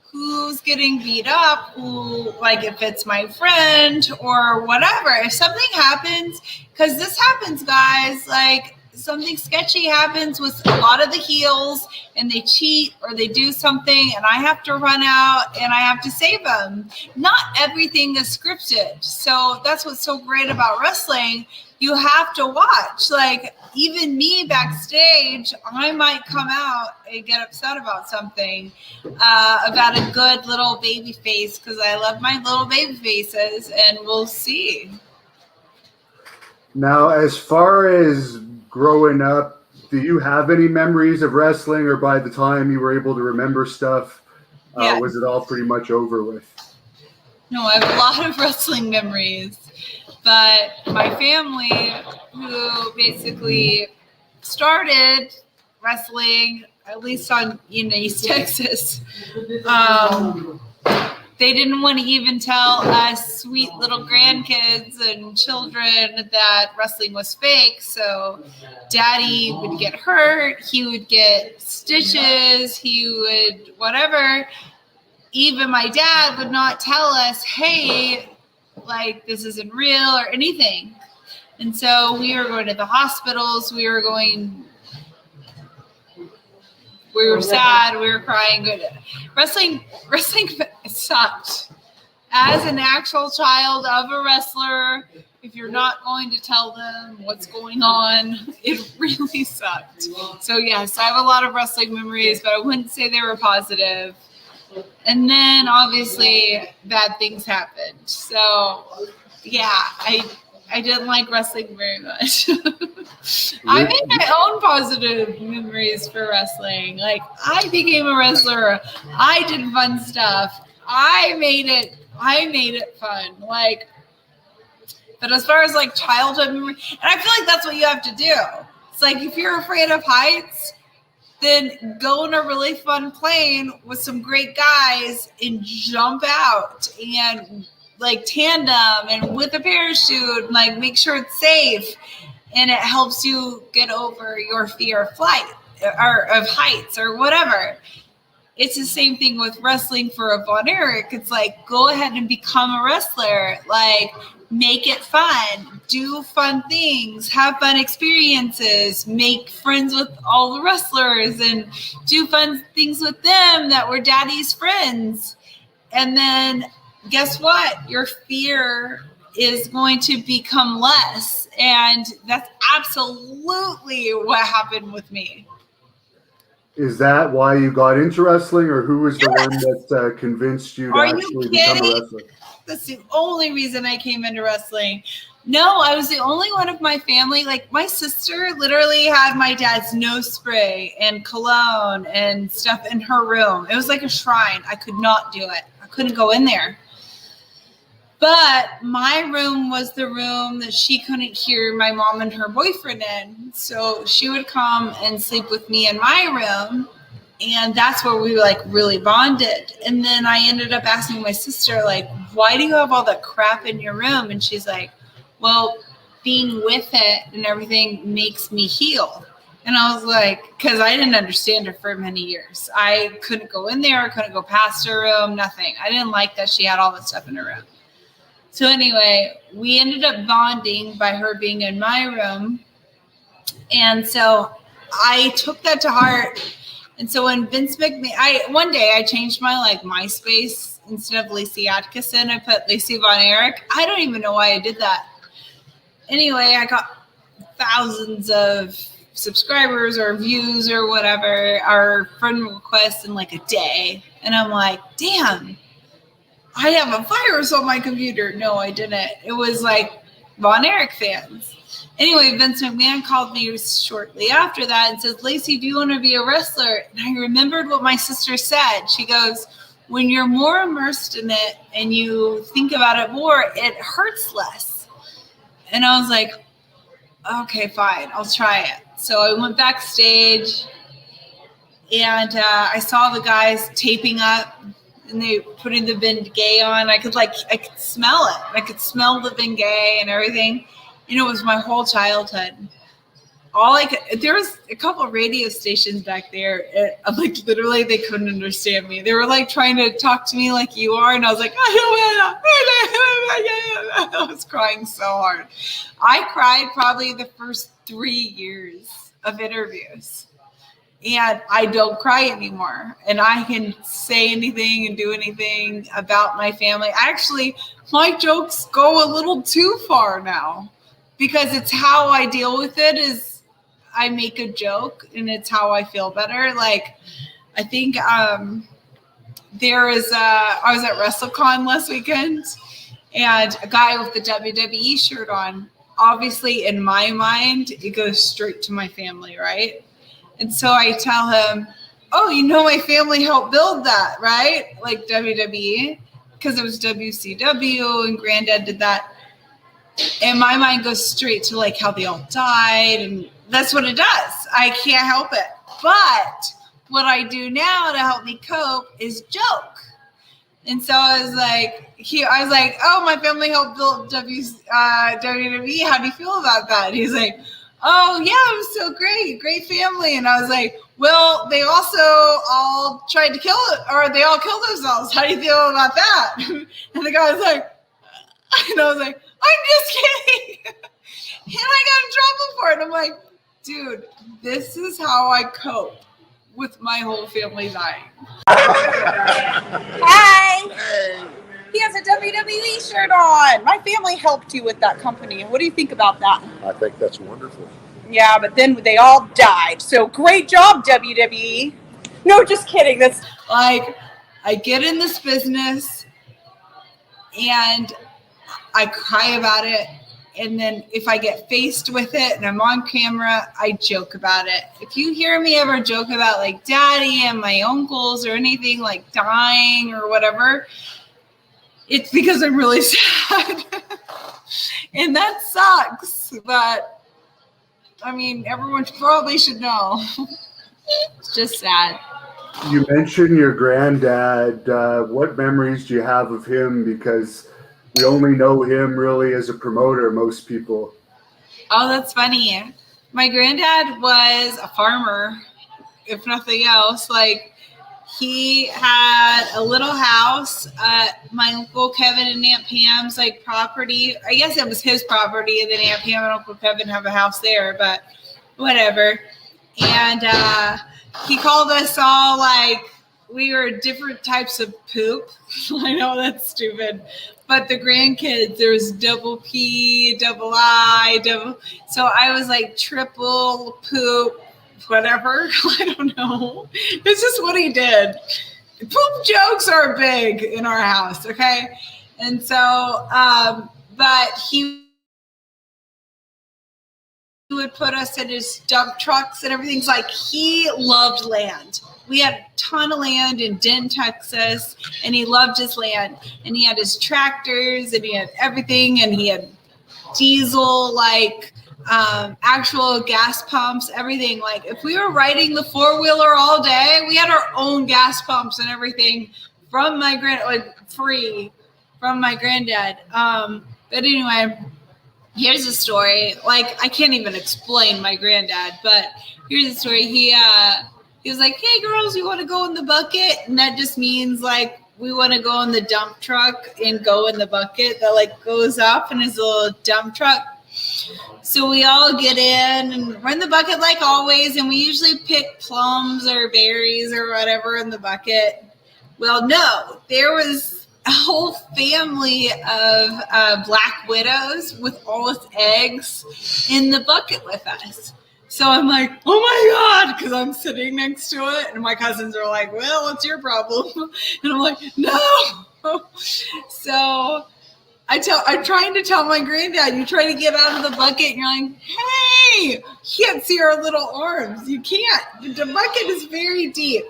who's getting beat up, who, like, if it's my friend or whatever. If something happens, because this happens, guys, like, something sketchy happens with a lot of the heels and they cheat or they do something and I have to run out and I have to save them. Not everything is scripted. So that's what's so great about wrestling. You have to watch. Like, even me backstage, I might come out and get upset about something, about a good little baby face, because I love my little baby faces, and we'll see. Now, as far as growing up, do you have any memories of wrestling, or by the time you were able to remember stuff, Yeah. was it all pretty much over with? No, I have a lot of wrestling memories, but my family, who basically started wrestling, at least in East Texas, they didn't want to even tell us sweet little grandkids and children that wrestling was fake. So Daddy would get hurt. He would get stitches. He would whatever. Even my dad would not tell us, hey, like, this isn't real or anything. And so we were going to the hospitals. We were sad. We were crying. Wrestling sucked. As an actual child of a wrestler, if you're not going to tell them what's going on, it really sucked. So yes, I have a lot of wrestling memories, but I wouldn't say they were positive. And then obviously bad things happened. So yeah, I didn't like wrestling very much. I made my own positive memories for wrestling. Like, I became a wrestler. I did fun stuff. I made it fun. Like, but as far as like childhood memory, and I feel like that's what you have to do. It's like, if you're afraid of heights, then go in a really fun plane with some great guys and jump out and like tandem and with a parachute, and like make sure it's safe, and it helps you get over your fear of flight or of heights or whatever. It's the same thing with wrestling for a Von Erich. It's like, go ahead and become a wrestler. Like, make it fun. Do fun things. Have fun experiences. Make friends with all the wrestlers and do fun things with them that were Daddy's friends. And then guess what? Your fear is going to become less. And that's absolutely what happened with me. Is that why you got into wrestling, or who was the one that convinced you to actually become a wrestler? That's the only reason I came into wrestling. No, I was the only one of my family. Like, my sister literally had my dad's nose spray and cologne and stuff in her room. It was like a shrine. I could not do it. I couldn't go in there. But my room was the room that she couldn't hear my mom and her boyfriend in. So she would come and sleep with me in my room. And that's where we like really bonded. And then I ended up asking my sister, like, why do you have all that crap in your room? And she's like, well, being with it and everything makes me heal. And I was like, because I didn't understand her for many years. I couldn't go in there. I couldn't go past her room, nothing. I didn't like that she had all that stuff in her room. So anyway, we ended up bonding by her being in my room. And so I took that to heart. And so when Vince McMahon, one day I changed my like MySpace. Instead of Lacey Atkinson, I put Lacey Von Erich. I don't even know why I did that. Anyway, I got thousands of subscribers or views or whatever, or friend requests in like a day. And I'm like, damn, I have a virus on my computer. No, I didn't. It was like Von Erich fans. Anyway, Vince McMahon called me shortly after that and says, Lacey, do you want to be a wrestler? And I remembered what my sister said. She goes, when you're more immersed in it and you think about it more, it hurts less. And I was like, okay, fine, I'll try it. So I went backstage and I saw the guys taping up and they putting the Bengay on. I could smell it. I could smell the Bengay and everything. You know, it was my whole childhood. there was a couple of radio stations back there. And like literally they couldn't understand me. They were like trying to talk to me like you are. And I was like, I was crying so hard. I cried probably the first 3 years of interviews. And I don't cry anymore. And I can say anything and do anything about my family. Actually, my jokes go a little too far now because it's how I deal with it is I make a joke and it's how I feel better. Like, I think I was at WrestleCon last weekend and a guy with the WWE shirt on, obviously in my mind, it goes straight to my family, right? And so I tell him, oh, you know, my family helped build that, right? Like WWE, because it was WCW and Granddad did that. And my mind goes straight to like how they all died. And that's what it does. I can't help it. But what I do now to help me cope is joke. And so I was like, oh, my family helped build WWE. How do you feel about that? And he's like, oh, yeah, it was so great family. And I was like, well, they also all tried to kill it, or they all killed themselves. How do you feel about that? And the guy was like, and I was like, I'm just kidding. And I got in trouble for it. And I'm like, dude, this is how I cope with my whole family dying. Hi. Hey. He has a WWE shirt on. My family helped you with that company. What do you think about that? I think that's wonderful. Yeah, but then they all died. So great job, WWE. No, just kidding. That's like, I get in this business and I cry about it. And then if I get faced with it and I'm on camera, I joke about it. If you hear me ever joke about like daddy and my uncles or anything like dying or whatever, it's because I'm really sad. And that sucks. But I mean, everyone probably should know. It's just sad. You mentioned your granddad. What memories do you have of him? Because we only know him really as a promoter, most people. Oh, that's funny. My granddad was a farmer, if nothing else. Like, he had a little house at my Uncle Kevin and Aunt Pam's like property. I guess it was his property, and then Aunt Pam and Uncle Kevin have a house there, but whatever. And he called us all like we were different types of poop. I know that's stupid. But the grandkids, there was double P, double I, double. So I was like triple poop, whatever. I don't know. It's just what he did. Poop jokes are big in our house, okay? And so, but he would put us in his dump trucks and everything's like he loved land. We had a ton of land in Denton, Texas, and he loved his land. And he had his tractors, and he had everything, and he had diesel, like actual gas pumps, everything. Like if we were riding the four-wheeler all day, we had our own gas pumps and everything from my free from my granddad. But anyway, here's a story. Like I can't even explain my granddad, but here's a story. He was like, hey, girls, you want to go in the bucket? And that just means, like, we want to go in the dump truck and go in the bucket that, like, goes up in his little dump truck. So we all get in and we're in the bucket like always, and we usually pick plums or berries or whatever in the bucket. Well, no, there was a whole family of black widows with all its eggs in the bucket with us. So I'm like, oh my God, because I'm sitting next to it. And my cousins are like, well, what's your problem? And I'm like, no. So I'm trying to tell my granddad, you try to get out of the bucket. And you're like, hey, you can't see our little arms. You can't. The bucket is very deep.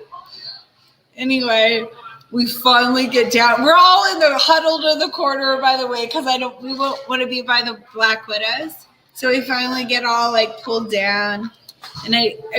Anyway, we finally get down. We're all in the huddled in the corner, by the way, because we won't want to be by the black widows. So we finally get all like pulled down, and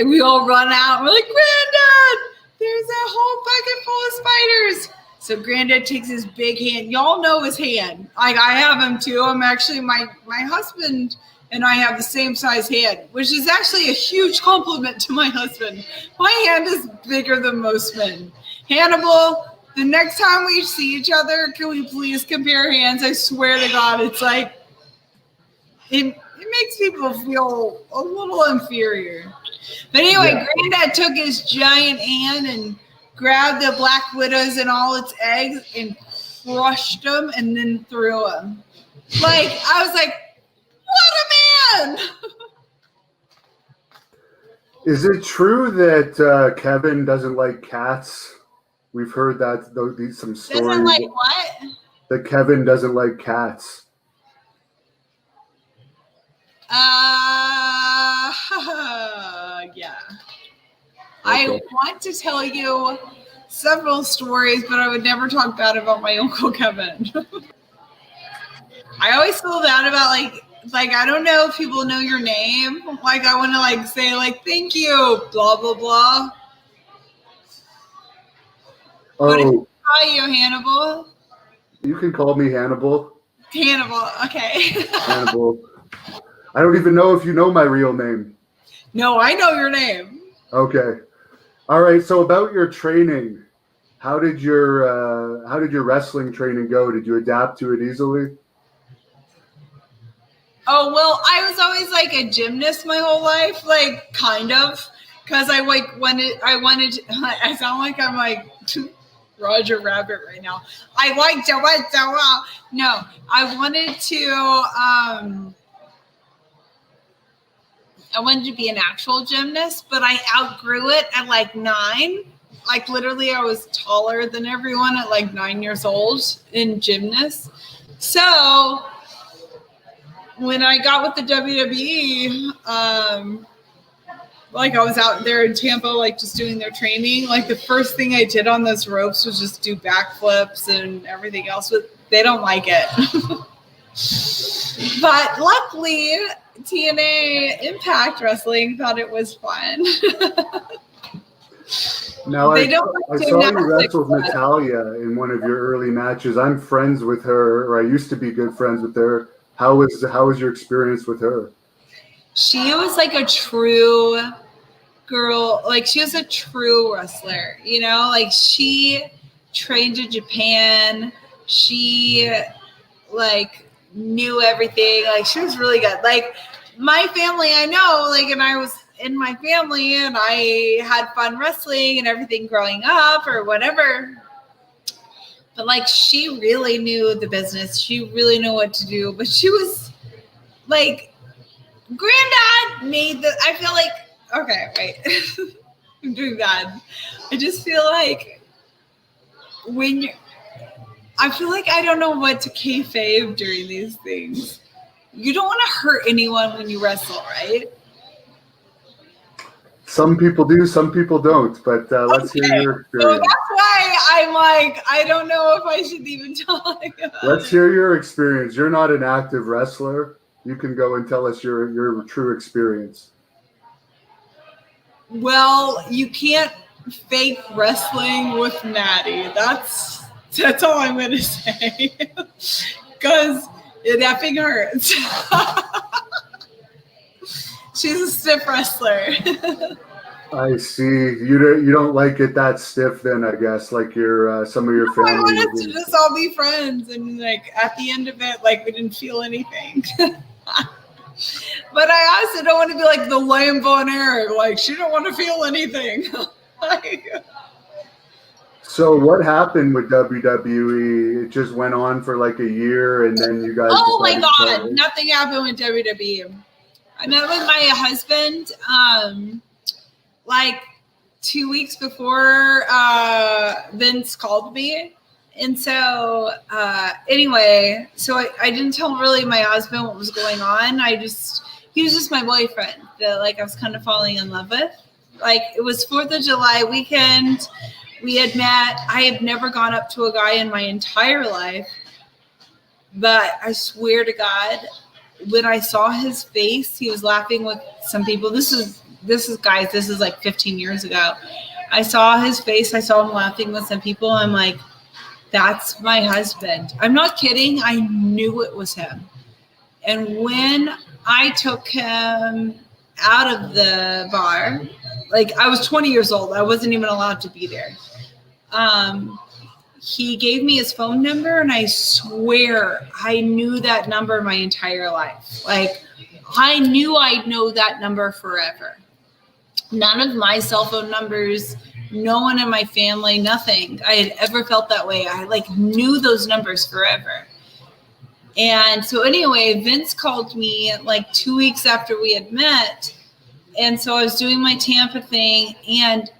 we all run out. And we're like, Granddad, there's a whole bucket full of spiders. So Granddad takes his big hand. Y'all know his hand. Like I have him too. I'm actually my husband and I have the same size hand, which is actually a huge compliment to my husband. My hand is bigger than most men. Hannibal, the next time we see each other, can we please compare hands? I swear to God, it's like, it makes people feel a little inferior. But anyway, Granddad took his giant hand and grabbed the black widows and all its eggs and crushed them and then threw them. Like, I was like, what a man! Is it true that Kevin doesn't like cats? We've heard that some stories. Doesn't like what? That Kevin doesn't like cats. Yeah. Okay. I want to tell you several stories, but I would never talk bad about my Uncle Kevin. I always feel bad about like I don't know if people know your name. Like I want to like say like thank you, blah blah blah. What did you call you, Hannibal? You can call me Hannibal. Hannibal, okay. Hannibal. I don't even know if you know my real name. No, I know your name. Okay. All right. So about your training, how did your wrestling training go? Did you adapt to it easily? Oh, well, I was always like a gymnast my whole life, like kind of, because I I sound like I'm like Roger Rabbit right now. I wanted to be an actual gymnast, but I outgrew it at like 9. Like literally I was taller than everyone at like 9 years old in gymnast. So when I got with the WWE, like I was out there in Tampa, like just doing their training. Like the first thing I did on those ropes was just do backflips and everything else, but they don't like it. But luckily, TNA Impact Wrestling thought it was fun. Now, I saw you wrestle with Natalia in one of your early matches. I'm friends with her, or I used to be good friends with her. How was your experience with her? She was like a true girl. Like she was a true wrestler, you know, like she trained in Japan. She like knew everything. Like she was really good. Like my family, I know, like, and I was in my family and I had fun wrestling and everything growing up or whatever. But like she really knew the business. She really knew what to do. But she was like, Granddad made I feel like, okay, wait. I'm doing bad. I just feel like I feel like I don't know what to kayfabe during these things. You don't want to hurt anyone when you wrestle, right? Some people do, some people don't. But let's hear your experience. So that's why I'm like, I don't know if I should even talk about Let's hear your experience. You're not an active wrestler. You can go and tell us your true experience. Well, you can't fake wrestling with Maddie. That's all I'm going to say. Because it effing hurts. She's a stiff wrestler. I see. You don't like it that stiff then, I guess, like some of your family. I wanted to just all be friends. And like at the end of it, like we didn't feel anything. But I also don't want to be like the Lacey Von Erich. Like she don't want to feel anything. So what happened with WWE? It just went on for like a year, and then you guys. Oh my God! Nothing happened with WWE. I met with my husband like 2 weeks before Vince called me. And so anyway, so I didn't tell really my husband what was going on. He was just my boyfriend that like I was kind of falling in love with. Like it was 4th of July weekend. We had met. I had never gone up to a guy in my entire life. But I swear to God, when I saw his face, he was laughing with some people. This is guys, this is like 15 years ago. I saw his face. I saw him laughing with some people. I'm like, that's my husband. I'm not kidding. I knew it was him. And when I took him out of the bar. Like, I was 20 years old. I wasn't even allowed to be there. He gave me his phone number, and I swear I knew that number my entire life. Like, I knew I'd know that number forever. None of my cell phone numbers, no one in my family, nothing. I had ever felt that way. I like knew those numbers forever. And so anyway, Vince called me like 2 weeks after we had met. And so I was doing my Tampa thing, and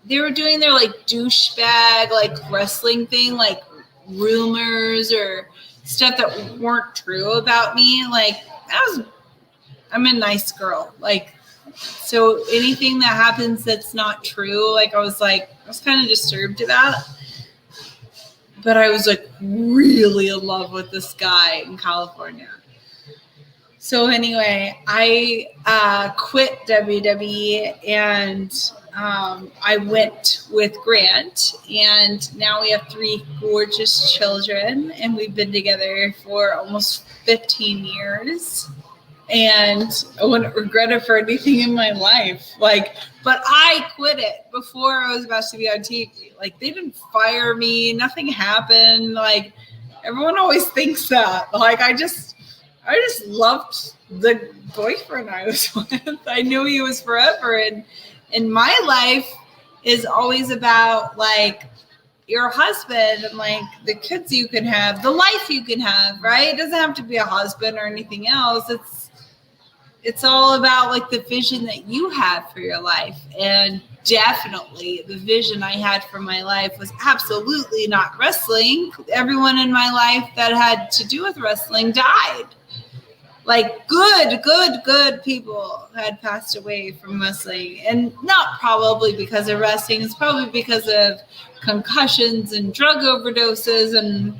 they were doing their like douchebag, like wrestling thing, like rumors or stuff that weren't true about me. Like, I'm a nice girl. Like, so anything that happens that's not true, like I was kind of disturbed to that. But I was like really in love with this guy in California. So anyway, I quit WWE, and I went with Grant, and now we have 3 gorgeous children, and we've been together for almost 15 years. And I wouldn't regret it for anything in my life. Like, but I quit it before I was about to be on TV. Like, they didn't fire me. Nothing happened. Like, everyone always thinks that. Like, I just loved the boyfriend I was with. I knew he was forever. And my life is always about, like, your husband and, like, the kids you can have, the life you can have, right? It doesn't have to be a husband or anything else. It's all about, like, the vision that you have for your life. And definitely the vision I had for my life was absolutely not wrestling. Everyone in my life that had to do with wrestling died. Like, good people had passed away from wrestling. And not probably because of wrestling. It's probably because of concussions and drug overdoses and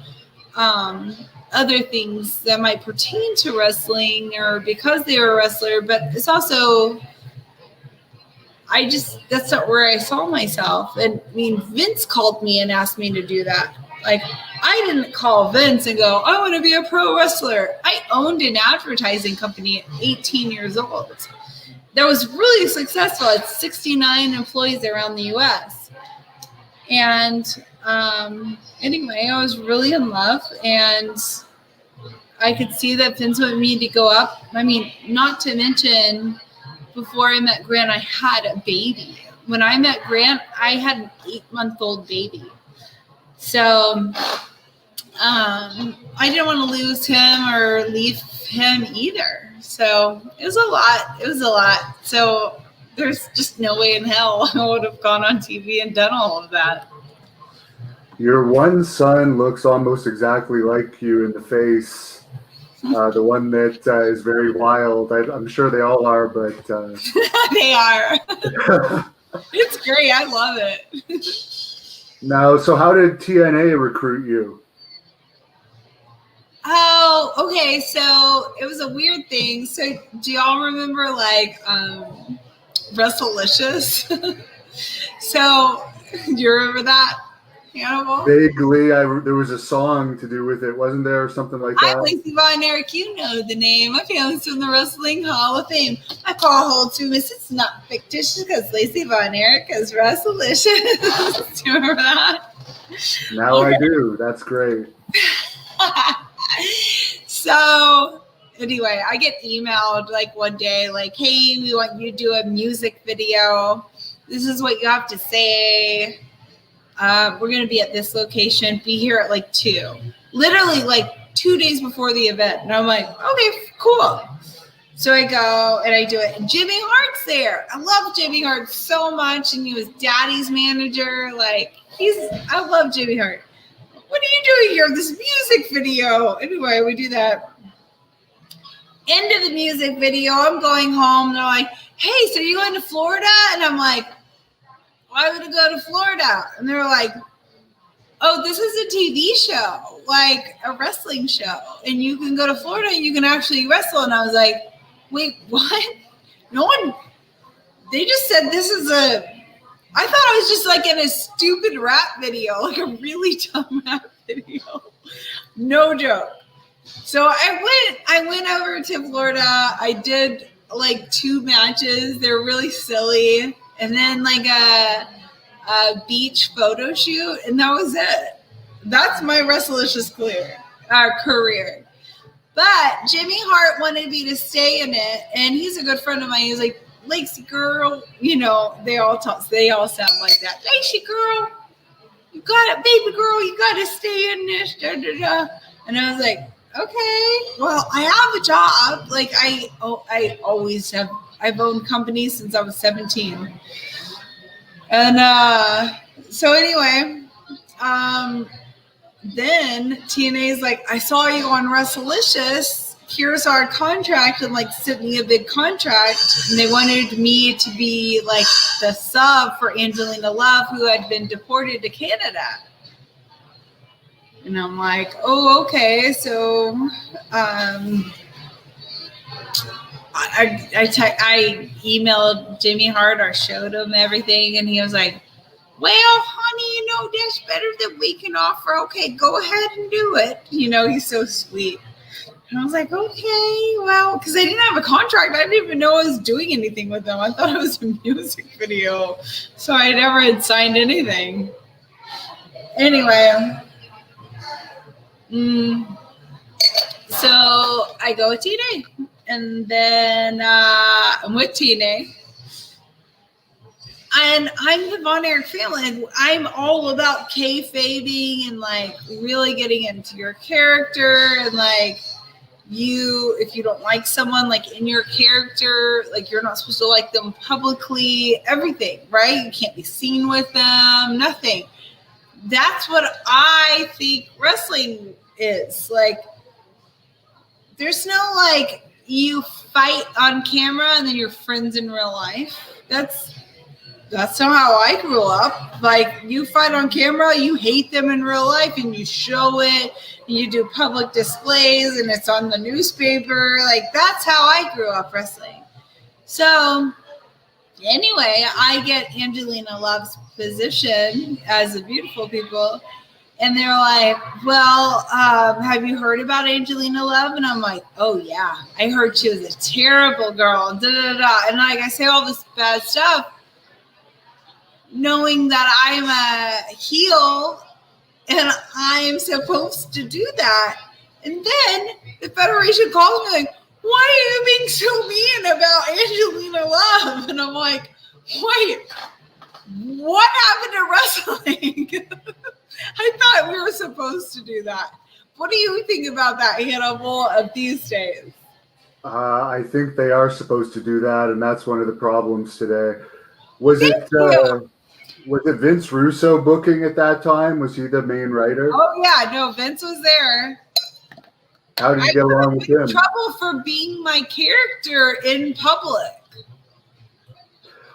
other things that might pertain to wrestling or because they were a wrestler. But it's also, that's not where I saw myself. And I mean, Vince called me and asked me to do that. Like, I didn't call Vince and go, I want to be a pro wrestler. I owned an advertising company at 18 years old that was really successful. It's 69 employees around the U.S. And anyway, I was really in love, and I could see that Vince wanted me to go up. I mean, not to mention, before I met Grant, I had a baby. When I met Grant, I had an 8-month-old baby. So I didn't want to lose him or leave him either. So it was a lot. So there's just no way in hell I would have gone on TV and done all of that. Your one son looks almost exactly like you in the face. The one that is very wild. I'm sure they all are, but they are. It's great. I love it. Now, so how did TNA recruit you? Oh, okay. So it was a weird thing. So do y'all remember, like, WrestleLicious? So do you remember that? Hannibal? Vaguely, there was a song to do with it, wasn't there, or something like that? I'm Lacey Von Erich. You know the name. My family's from the Wrestling Hall of Fame. I call hold to miss. It's not fictitious because Lacey Von Erich is WrestleLicious. Do you remember that? Now okay. I do. That's great. So anyway, I get emailed like one day, like, hey, we want you to do a music video. This is what you have to say. We're going to be at this location. Be here at like 2. Literally like 2 days before the event. And I'm like, okay, cool. So I go and I do it. And Jimmy Hart's there. I love Jimmy Hart so much. And he was Daddy's manager. Like, I love Jimmy Hart. What are you doing here? This music video. Anyway, we do that. End of the music video. I'm going home. And they're like, hey, so are you going to Florida? And I'm like, why would I go to Florida? And they were like, oh, this is a TV show, like a wrestling show. And you can go to Florida and you can actually wrestle. And I was like, wait, what? No one, they just said this is I thought I was just like in a stupid rap video, like a really dumb rap video. No joke. So I went over to Florida. I did like 2 matches. They're really silly. And then like a beach photo shoot, and that was it. That's my Wrestlicious career. But Jimmy Hart wanted me to stay in it, and he's a good friend of mine. He's like, Lacey girl, you know, they all sound like that. Lacey girl, you got it, baby girl, you got to stay in this. Da, da, da. And I was like, okay, well, I have a job. Like I always have. I've owned companies since I was 17. And so anyway, then TNA's like, I saw you on Wrestlicious. Here's our contract, and like sent me a big contract. And they wanted me to be like the sub for Angelina Love, who had been deported to Canada. And I'm like, oh, okay. So I emailed Jimmy Hart, or showed him everything, and he was like, well, honey, you know, that's better than we can offer. Okay, go ahead and do it. You know, he's so sweet. And I was like, okay, well, because I didn't have a contract. I didn't even know I was doing anything with them. I thought it was a music video. So I never had signed anything. Anyway, so I go with TNA. And then I'm with TNA. And I'm the Von Erich family. I'm all about kayfabing and like really getting into your character, and like if you don't like someone like in your character, like you're not supposed to like them publicly, everything, right? You can't be seen with them, nothing. That's what I think wrestling is. Like there's no like you fight on camera and then you're friends in real life. That's not how I grew up. Like you fight on camera, you hate them in real life, and you show it, and you do public displays, and it's on the newspaper. Like that's how I grew up wrestling. So anyway, I get Angelina Love's position as the Beautiful People, and they're like, well, have you heard about Angelina Love? And I'm like, oh yeah, I heard she was a terrible girl, da da da. And like I say all this bad stuff, knowing that I'm a heel and I'm supposed to do that. And then the Federation calls me like, why are you being so mean about Angelina Love? And I'm like, wait, what happened to wrestling? I thought we were supposed to do that. What do you think about that, Hannibal, of these days? I think they are supposed to do that, and that's one of the problems today. Was it Vince Russo booking at that time? Was he the main writer? Oh yeah, no, Vince was there. How did you get along with him? Trouble for being my character in public.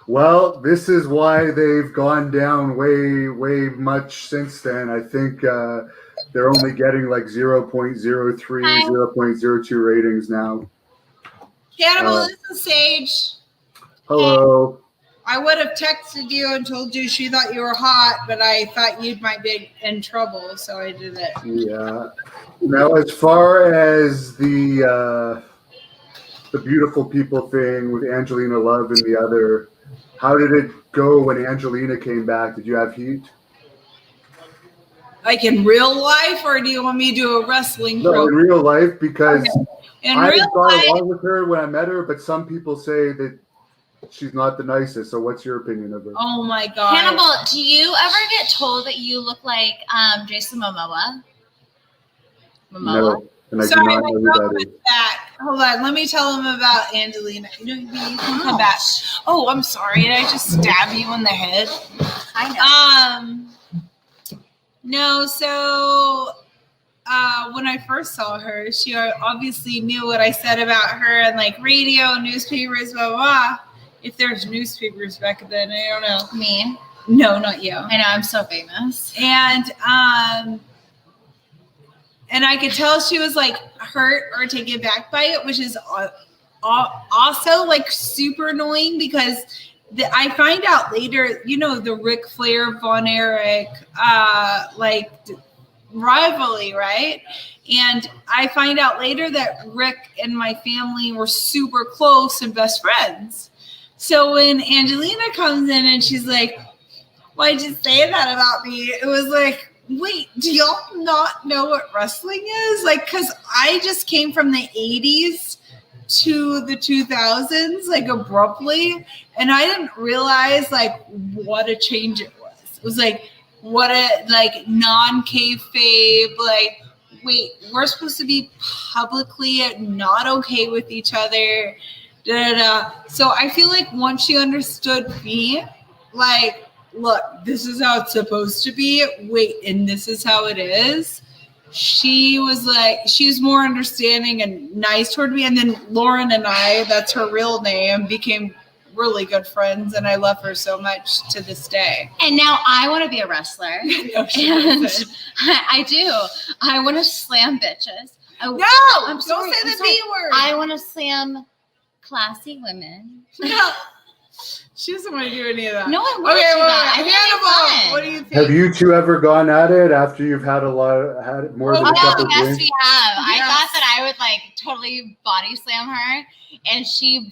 Well, this is why they've gone down way, way much since then. I think they're only getting like 0.03, 0.02 ratings now. Hannibal, this is Sage. Hello. I would have texted you and told you she thought you were hot, but I thought you might be in trouble, so I did it. Yeah. Now, as far as the Beautiful People thing with Angelina Love and the other, how did it go when Angelina came back? Did you have heat? Like in real life, or do you want me to do a wrestling program? No, in real life, because I got along with her when I met her, but some people say that she's not the nicest. So what's your opinion of her? Oh my God. Hannibal, do you ever get told that you look like Jason Momoa? No. And I Sorry, do not know who that is. Back. Hold on, let me tell him about Angelina. You can come back. Oh, I'm sorry. Did I just stab you in the head? I know. No, so when I first saw her, she obviously knew what I said about her and like radio, newspapers, blah, blah, blah. If there's newspapers back then, I don't know. Me? No, not you. I know, I'm so famous. And I could tell she was like hurt or taken back by it, which is also like super annoying because I find out later, you know, the Ric Flair Von Erich, like rivalry, right? And I find out later that Rick and my family were super close and best friends. So when Angelina comes in and she's like, why'd you say that about me? It was like, wait, do y'all not know what wrestling is? Like, because I just came from the 80s to the 2000s, like, abruptly. And I didn't realize, like, what a change it was. It was like, what a, like, non-kayfabe, like, wait, we're supposed to be publicly not okay with each other. Da, da, da. So I feel like once she understood me, like, look, this is how it's supposed to be. Wait, and this is how it is. She was like, she's more understanding and nice toward me. And then Lauren and I, that's her real name, became really good friends. And I love her so much to this day. And now I want to be a wrestler. No, And I do. I want to slam bitches. No, I'm sorry, don't say I'm the sorry. B word. I want to slam classy women. No. She doesn't want to do any of that. No, I want to do that. I think it'd be fun. What do you think? Have you two ever gone at it after you've had more than a couple Yes, drinks? we have. I Yes. thought that I would like totally body slam her, and she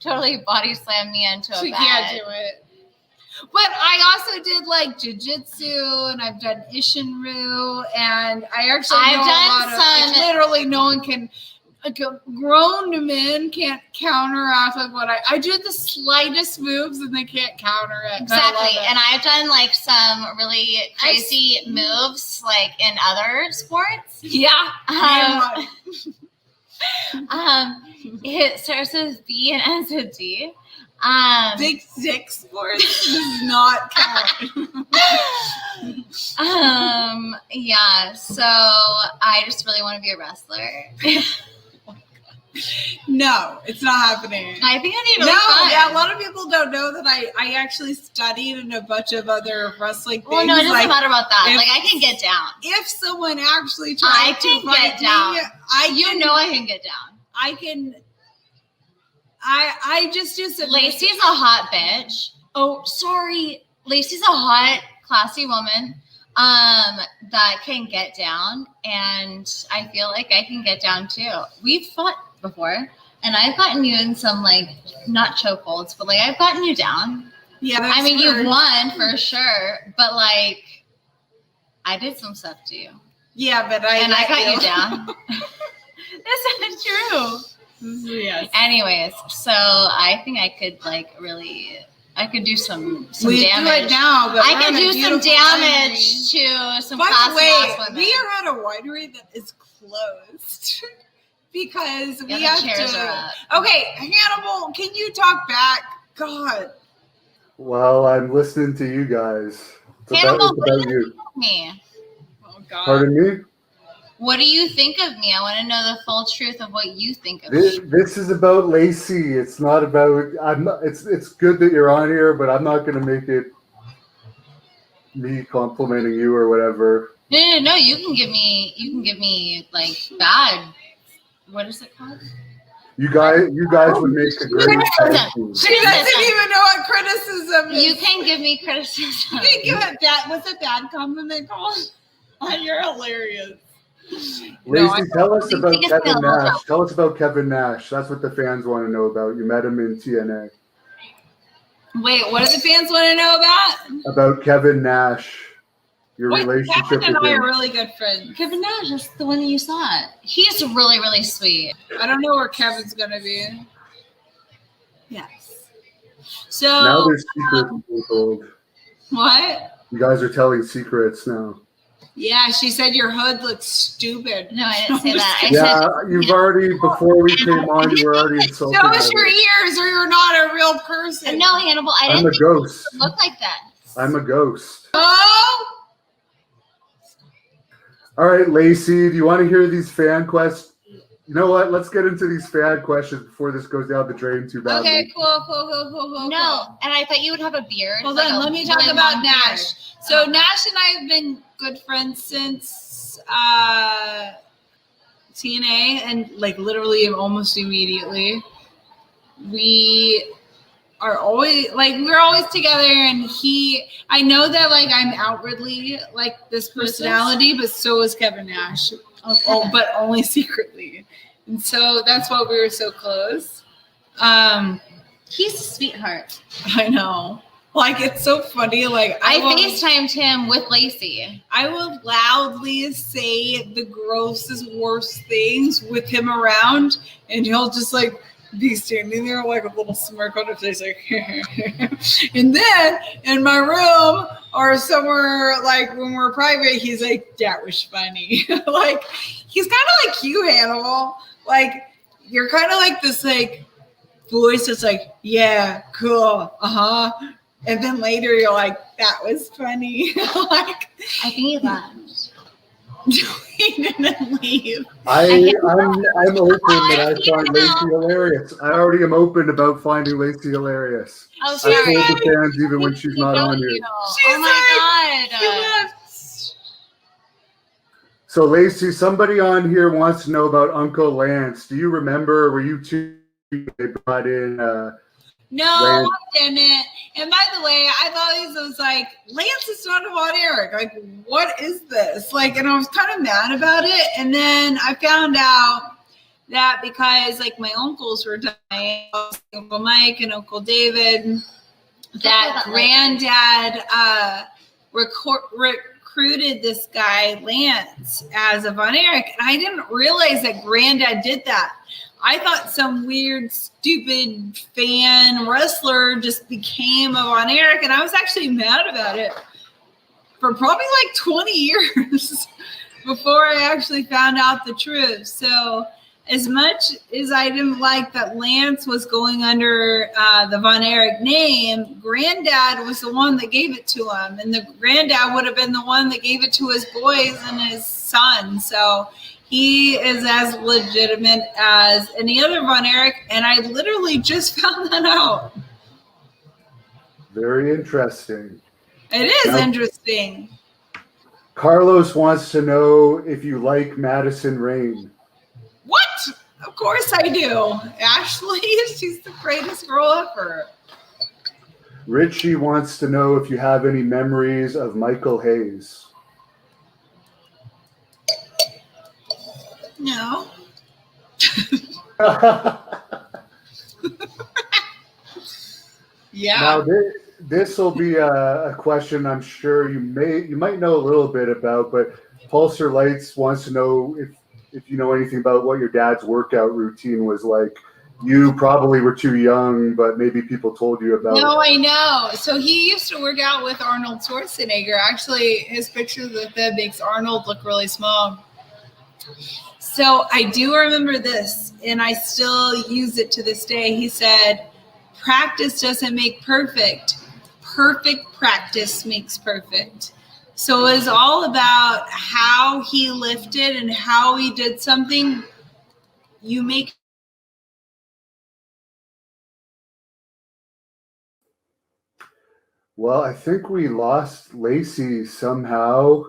totally body slammed me into a She bed. can't do it. But I also did like jujitsu, and I've done Ishinru, and I actually I've know a done lot of, like, some- literally no one can, like, grown men can't counteract like what I do the slightest moves and they can't counter it. Exactly. I love it. And I've done like some really crazy moves like in other sports. Yeah. It starts with B and ends with D. Big six sports does not count. Yeah, so I just really want to be a wrestler. No, it's not happening. I think I need to No, fun. yeah, a lot of people don't know that I actually studied in a bunch of other wrestling things. Well, no, it doesn't like, matter about that. if- Like, I can get down. if someone actually I tried can to fight get down. me, I can get down. I can. I just do some. Lacey's a hot bitch. Oh, sorry. Lacey's a hot, classy woman that can get down, and I feel like I can get down too. We've fought before, and I've gotten you in some, like, not chokeholds, but like I've gotten you down. Yeah, I mean, you've won for sure, but like I did some stuff to you. Yeah, but I got you down. That's not true. Yes. Anyways, so I think I could I could do some We damage. do it now, but I we're can in a do some beautiful damage winery. to some By the classy way, ass women. we are at a winery that is closed because Yeah, we the have chairs to. are up. Okay, Hannibal, can you talk back? God. Well, I'm listening to you guys. It's Hannibal, about what do you. you think of me? Oh God. Pardon me? What do you think of me? I want to know the full truth of what you think of This, me. this is about Lacey. It's not about. It's good that you're on here, but I'm not going to make it me complimenting you or whatever. No. You can give me like bad. What is it called? You guys would make a great Criticism. team. She doesn't even know what criticism is. You can give me criticism. You can give it that. What's a bad compliment called? You're hilarious. Lacey, tell us think about it's Kevin still- Nash. Tell us about Kevin Nash. That's what the fans want to know about. You met him in TNA. Wait, what do the fans want to know about? About Kevin Nash, your Wait, relationship Kevin and with I him. are really good friends. Kevin Nash, that's the one that you saw. He's really, really sweet. I don't know where Kevin's gonna be. Yes. So Now there's secrets being told. what? You guys are telling secrets now. Yeah, she said your hood looks stupid. No, I didn't say that. I Yeah, said you've already, before we came on, you were already insulting Show us your me. ears, or you're not a real person. no, Hannibal. I I'm didn't a think ghost. you look like that. I'm a ghost. Oh, All right, Lacey, do you want to hear these fan questions? You know what? Let's get into these fan questions before this goes down the drain too badly. okay, cool. No, and I thought you would have a beard. Hold like on, a let me talk really about long Nash. beard. So Okay. Nash and I have been good friends since TNA, and like literally almost immediately. We are always like we're always together, and I know that like I'm outwardly like this personality, but so is Kevin Nash. Okay. Oh, but only secretly. And so that's why we were so close. He's a sweetheart. I know. Like, it's so funny. Like, I FaceTimed him with Lacey. I will loudly say the grossest, worst things with him around, and he'll just like be standing there like a little smirk on his face, like, and then in my room or somewhere like when we're private, he's like, that was funny. Like, he's kind of like you, Hannibal. Like, you're kind of like this like voice that's like, yeah, cool, and then later you're like, that was funny. Like, I think he left. he didn't leave. I'm open that I find Lacey hilarious. I already am open about finding Lacey hilarious. Oh, I sorry. told the fans even when she's not on here. Oh my He god. left. So Lacey, somebody on here wants to know about Uncle Lance. Do you remember? Were you two? They brought in. No, Lance. I didn't. And by the way, I thought he was like, Lance is not Von Erich. Like, what is this? Like, and I was kind of mad about it. And then I found out that because like my uncles were dying, Uncle Mike and Uncle David, that granddad recruited this guy Lance as a Von Erich, and I didn't realize that granddad did that. I thought some weird, stupid fan wrestler just became a Von Erich, and I was actually mad about it for probably like 20 years before I actually found out the truth. So as much as I didn't like that Lance was going under the Von Erich name, Granddad was the one that gave it to him, and the Granddad would have been the one that gave it to his boys and his son. So he is as legitimate as any other Von Erich, and I literally just found that out. Very interesting. It is Now, interesting. Carlos wants to know if you like Madison Rain. What? Of course I do. Ashley, she's the greatest girl ever. Richie wants to know if you have any memories of Michael Hayes. No. Yeah. Now this will be a question I'm sure you might know a little bit about, but Pulsar Lights wants to know if you know anything about what your dad's workout routine was like. You probably were too young, but maybe people told you about No, it. I know. So he used to work out with Arnold Schwarzenegger. Actually, his pictures with him makes Arnold look really small. So I do remember this, and I still use it to this day. He said, practice doesn't make perfect. Perfect practice makes perfect. So it was all about how he lifted and how he did something. You make. Well, I think we lost Lacey somehow.